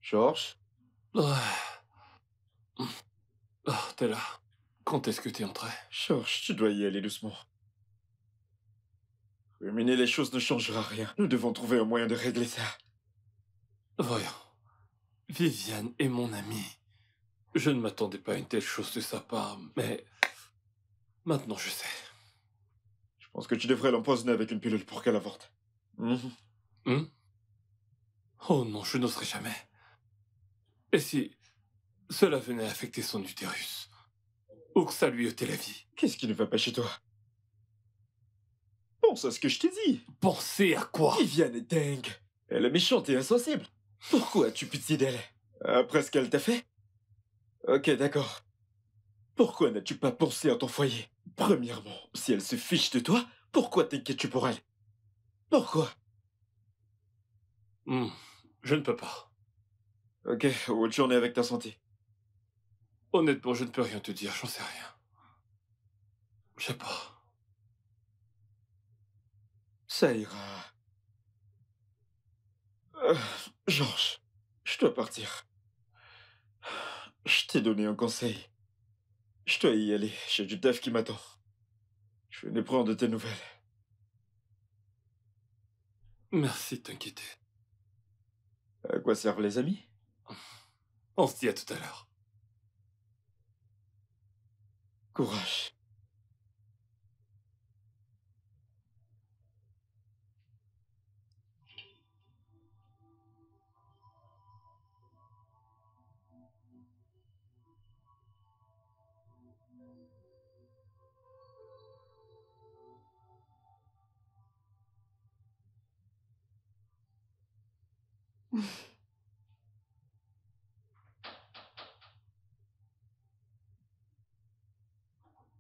Georges? T'es là. Quand est-ce que t'es entré? Georges, tu dois y aller doucement. Ruminer les choses ne changera rien. Nous devons trouver un moyen de régler ça. Voyons. Viviane est mon amie. Je ne m'attendais pas à une telle chose de sa part, mais maintenant je sais. Je pense que tu devrais l'empoisonner avec une pilule pour qu'elle avorte. Oh non, je n'oserais jamais. Et si cela venait affecter son utérus? Ou que ça lui ôtait la vie? Qu'est-ce qui ne va pas chez toi? Pense à ce que je t'ai dit. Pensez à quoi? Viviane est dingue. Elle est méchante et insensible. Pourquoi as-tu pitié d'elle? Après ce qu'elle t'a fait? Ok, d'accord. Pourquoi n'as-tu pas pensé à ton foyer? Premièrement, si elle se fiche de toi, pourquoi t'inquiètes-tu pour elle? Pourquoi? Je ne peux pas. Ok, où tu en es avec ta santé? Honnêtement, je ne peux rien te dire, j'en sais rien. Je sais pas. Ça ira. Georges, je dois partir. Je t'ai donné un conseil. Je dois y aller, j'ai du taf qui m'attend. Je venais prendre de tes nouvelles. Merci de t'inquiéter. À quoi servent les amis? On se dit à tout à l'heure. Courage.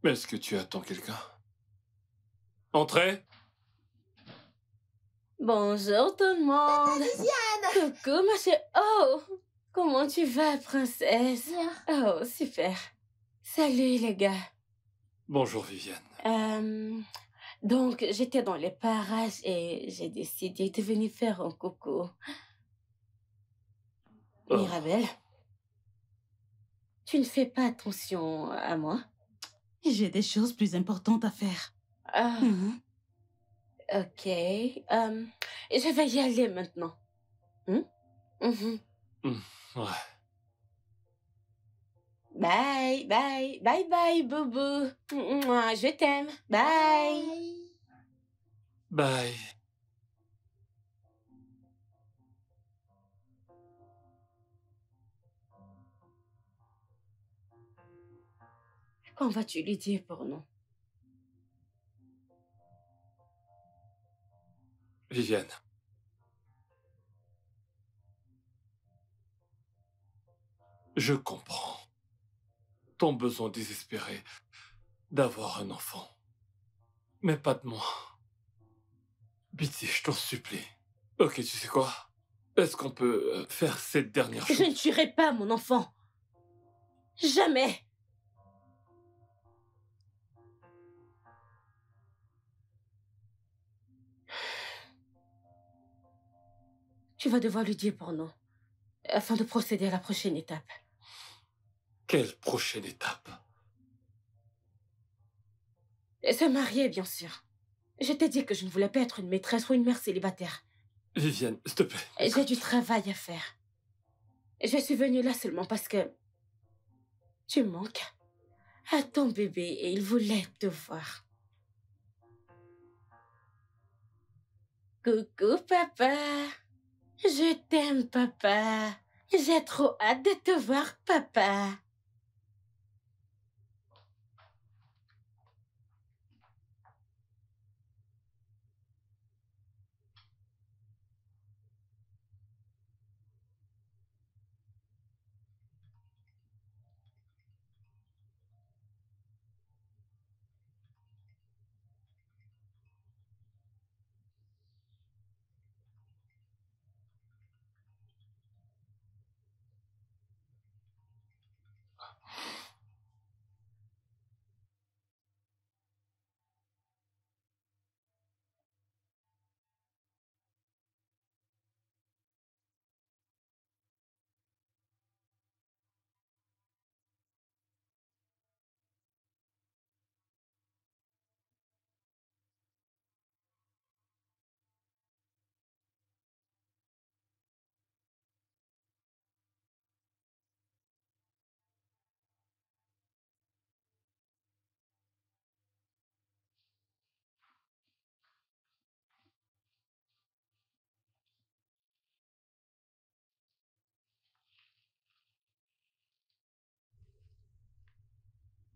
Est-ce que tu attends quelqu'un? Entrez! Bonjour tout le monde. Viviane! Coucou ma chérie. Oh, comment tu vas, princesse? Bien. Oh, super. Salut les gars. Bonjour Viviane. Donc, j'étais dans les parages et j'ai décidé de venir faire un coucou. Oh. Mirabelle, tu ne fais pas attention à moi? J'ai des choses plus importantes à faire. Ah, ok. Je vais y aller maintenant. Ouais. Bye, bye, bye, bye, boubou. Mouah, je t'aime. Bye. Bye. Quand vas-tu lui dire pour nous? Viviane. Je comprends ton besoin désespéré d'avoir un enfant. Mais pas de moi. Pitié, je t'en supplie. Ok, tu sais quoi? Est-ce qu'on peut faire cette dernière chose? Je ne tuerai pas mon enfant. Jamais. Tu vas devoir lui dire pour nous, afin de procéder à la prochaine étape. Quelle prochaine étape? Se marier, bien sûr. Je t'ai dit que je ne voulais pas être une maîtresse ou une mère célibataire. Viviane, s'il te plaît. J'ai du travail à faire. Je suis venue là seulement parce que tu manques à ton bébé et il voulait te voir. Coucou, papa. Je t'aime, papa. J'ai trop hâte de te voir, papa.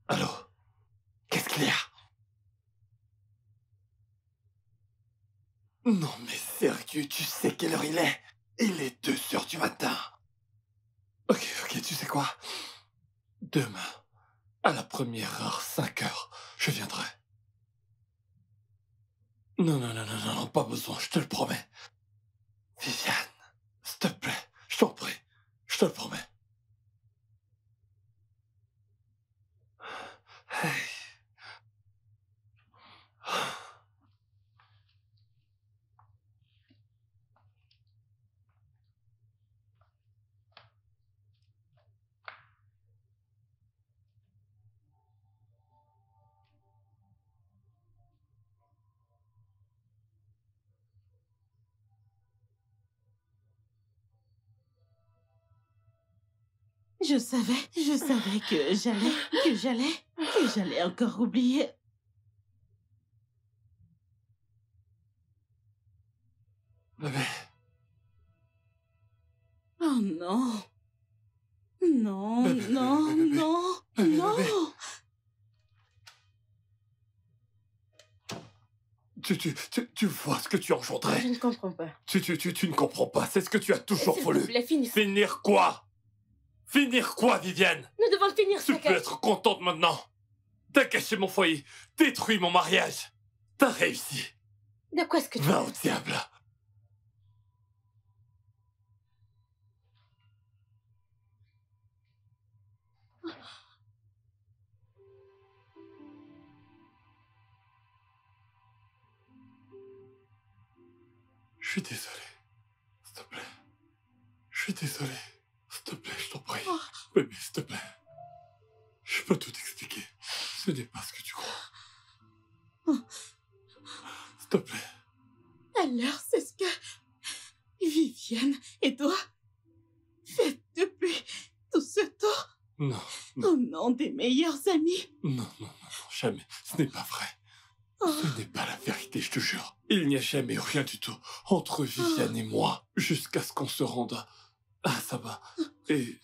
Allô? Qu'est-ce qu'il y a? Non mais sérieux, tu sais quelle heure il est? Il est 2 heures du matin. Ok, tu sais quoi? Demain, à la première heure, 5 heures, je viendrai. Non, pas besoin, je te le promets. Viviane, s'il te plaît, je t'en prie, je te le promets. Hey. Je savais que j'allais encore oublier. Bébé, Oh non. Non, Bébé, non, bébé, non, bébé, non. bébé. Tu vois ce que tu Je engendrais. ne comprends pas. Tu ne comprends pas, c'est ce que tu as toujours S'il voulu. te plaît, finis. Finir quoi? Finir quoi, Viviane? Nous devons finir Tu ça. peux être contente maintenant. T'as caché mon foyer, détruit mon mariage. T'as réussi. De quoi est-ce que tu Va au parles? diable. Je suis désolé. S'il te plaît. Je suis désolé. S'il te plaît, je t'en prie. Bébé, s'il te plaît. Je peux tout expliquer. Ce n'est pas ce que tu crois. S'il te plaît. Alors, c'est ce que Viviane et toi faites depuis tout ce temps. Non, Au nom des meilleurs amis. non, jamais. Ce n'est pas vrai. Oh, Ce n'est pas la vérité, je te jure. Il n'y a jamais eu rien du tout entre Viviane et moi, jusqu'à ce qu'on se rende à Saba. Et...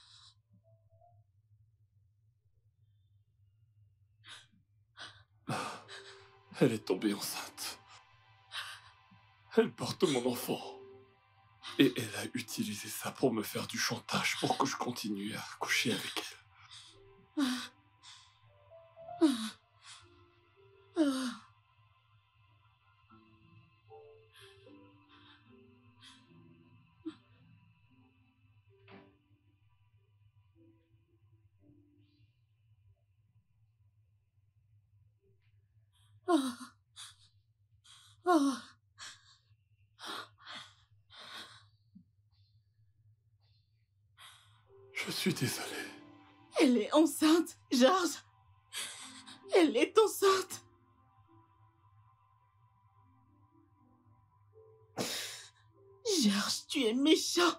Elle est tombée enceinte. Elle porte mon enfant. Et elle a utilisé ça pour me faire du chantage pour que je continue à coucher avec elle. oh. Oh. Oh. Je suis désolé. Elle est enceinte, Georges. Elle est enceinte. Georges, tu es méchant.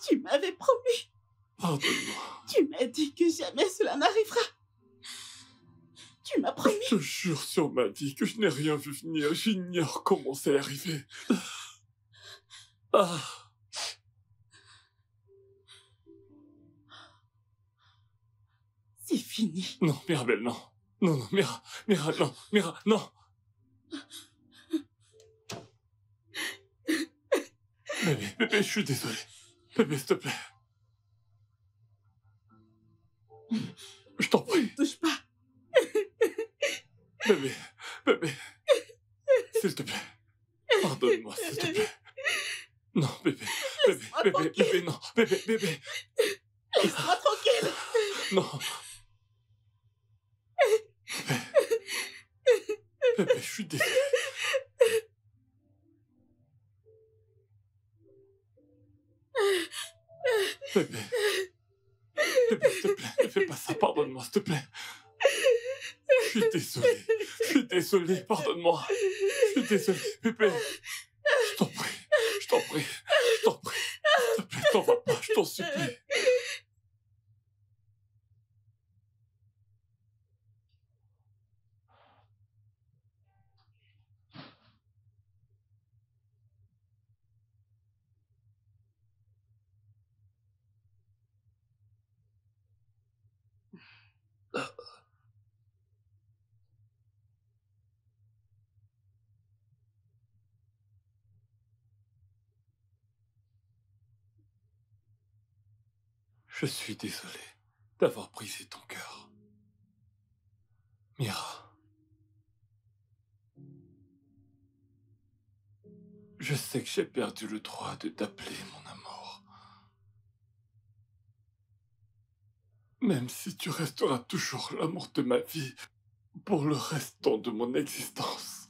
Tu m'avais promis. Pardonne-moi. Tu m'as dit que jamais cela n'arrivera. Tu m'as promis. Je te jure sur ma vie que je n'ai rien vu venir. J'ignore comment c'est arrivé. Ah. C'est fini. Non, Mirabelle, non. Non, non, Mira, non, Mira, non. Bébé, je suis désolé. Bébé, s'il te plaît. Je t'en prie. Ne touche pas. Bébé, s'il te plaît. Pardonne-moi, s'il te plaît. Non, bébé, non, bébé. Laisse-moi tranquille. Non. Bébé, je suis désolé. Bébé, s'il te plaît, ne fais pas ça, pardonne-moi, s'il te plaît. Je suis désolé, pardonne-moi. Je suis désolé, bébé. Je t'en prie, s'il te plaît, t'en vas pas, je t'en supplie. Je suis désolé d'avoir brisé ton cœur. Mira. Je sais que j'ai perdu le droit de t'appeler mon amour. Même si tu resteras toujours l'amour de ma vie pour le restant de mon existence.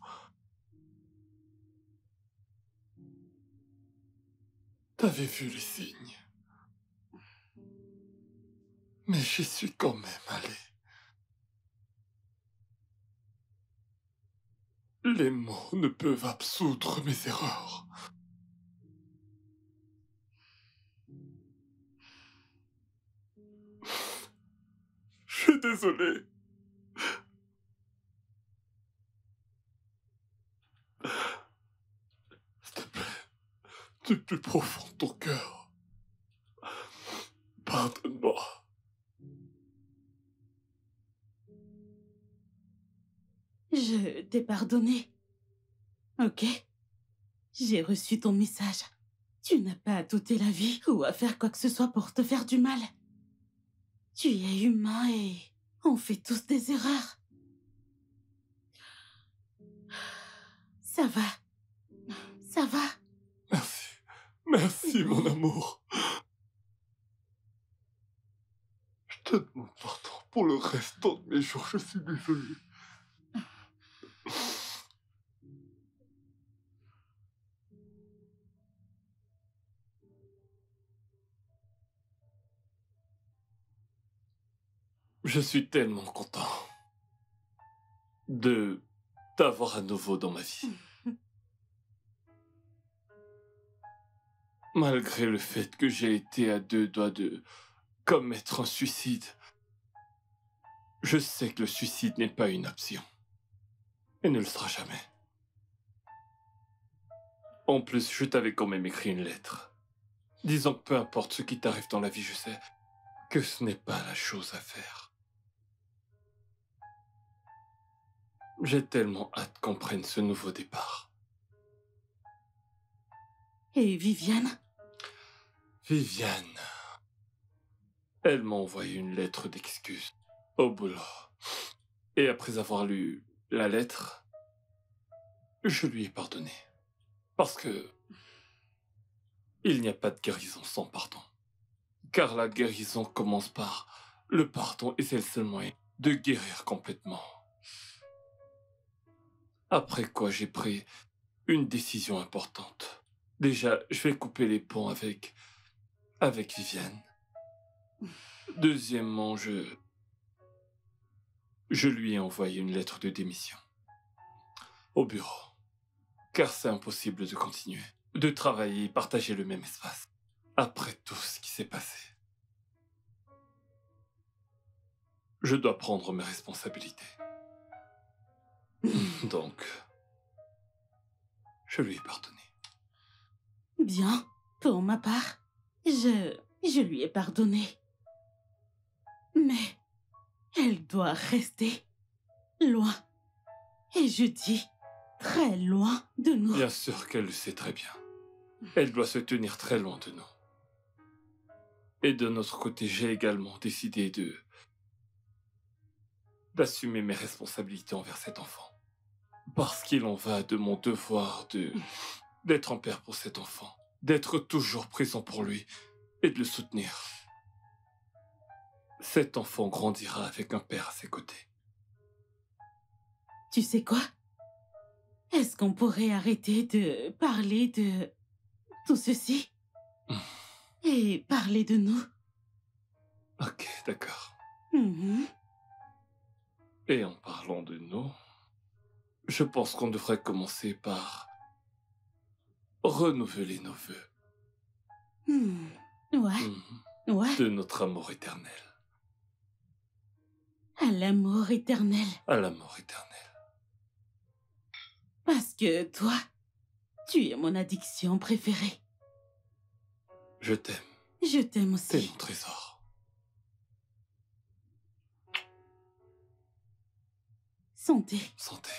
T'avais vu les signes. Mais j'y suis quand même allé. Les mots ne peuvent absoudre mes erreurs. Je suis désolé. S'il te plaît, du plus profond de ton cœur, pardonne-moi. Je t'ai pardonné. Ok? J'ai reçu ton message. Tu n'as pas à t'ôter la vie ou à faire quoi que ce soit pour te faire du mal. Tu es humain et on fait tous des erreurs. Ça va. Ça va. Merci. Merci, mon amour. Je te demande pardon pour le restant de mes jours. Je suis désolé. Je suis tellement content de t'avoir à nouveau dans ma vie. Malgré le fait que j'ai été à 2 doigts de commettre un suicide, je sais que le suicide n'est pas une option. Et ne le sera jamais. En plus, je t'avais quand même écrit une lettre. Disant que peu importe ce qui t'arrive dans la vie, je sais que ce n'est pas la chose à faire. J'ai tellement hâte qu'on prenne ce nouveau départ. Et Viviane? Viviane. Elle m'a envoyé une lettre d'excuse au boulot. Et après avoir lu la lettre, je lui ai pardonné. Parce que il n'y a pas de guérison sans pardon. Car la guérison commence par le pardon et c'est le seul moyen de guérir complètement. Après quoi, j'ai pris une décision importante. Déjà, je vais couper les ponts avec Viviane. Deuxièmement, je lui ai envoyé une lettre de démission. Au bureau. Car c'est impossible de continuer. de travailler et partager le même espace. Après tout ce qui s'est passé, je dois prendre mes responsabilités. Donc, je lui ai pardonné. Bien, pour ma part, je lui ai pardonné. Mais elle doit rester loin. Et je dis très loin de nous. Bien sûr qu'elle le sait très bien. Elle doit se tenir très loin de nous. Et de notre côté, j'ai également décidé d'assumer mes responsabilités envers cet enfant. Parce qu'il en va de mon devoir d'être un père pour cet enfant, d'être toujours présent pour lui et de le soutenir. Cet enfant grandira avec un père à ses côtés. Tu sais quoi? Est-ce qu'on pourrait arrêter de parler de tout ceci et parler de nous? Ok, d'accord. Mhm. Et en parlant de nous, je pense qu'on devrait commencer par renouveler nos vœux. Ouais, ouais, De notre amour éternel. à l'amour éternel. À l'amour éternel. Parce que toi, tu es mon addiction préférée. Je t'aime. Je t'aime T'es aussi. mon trésor. Santé. Santé.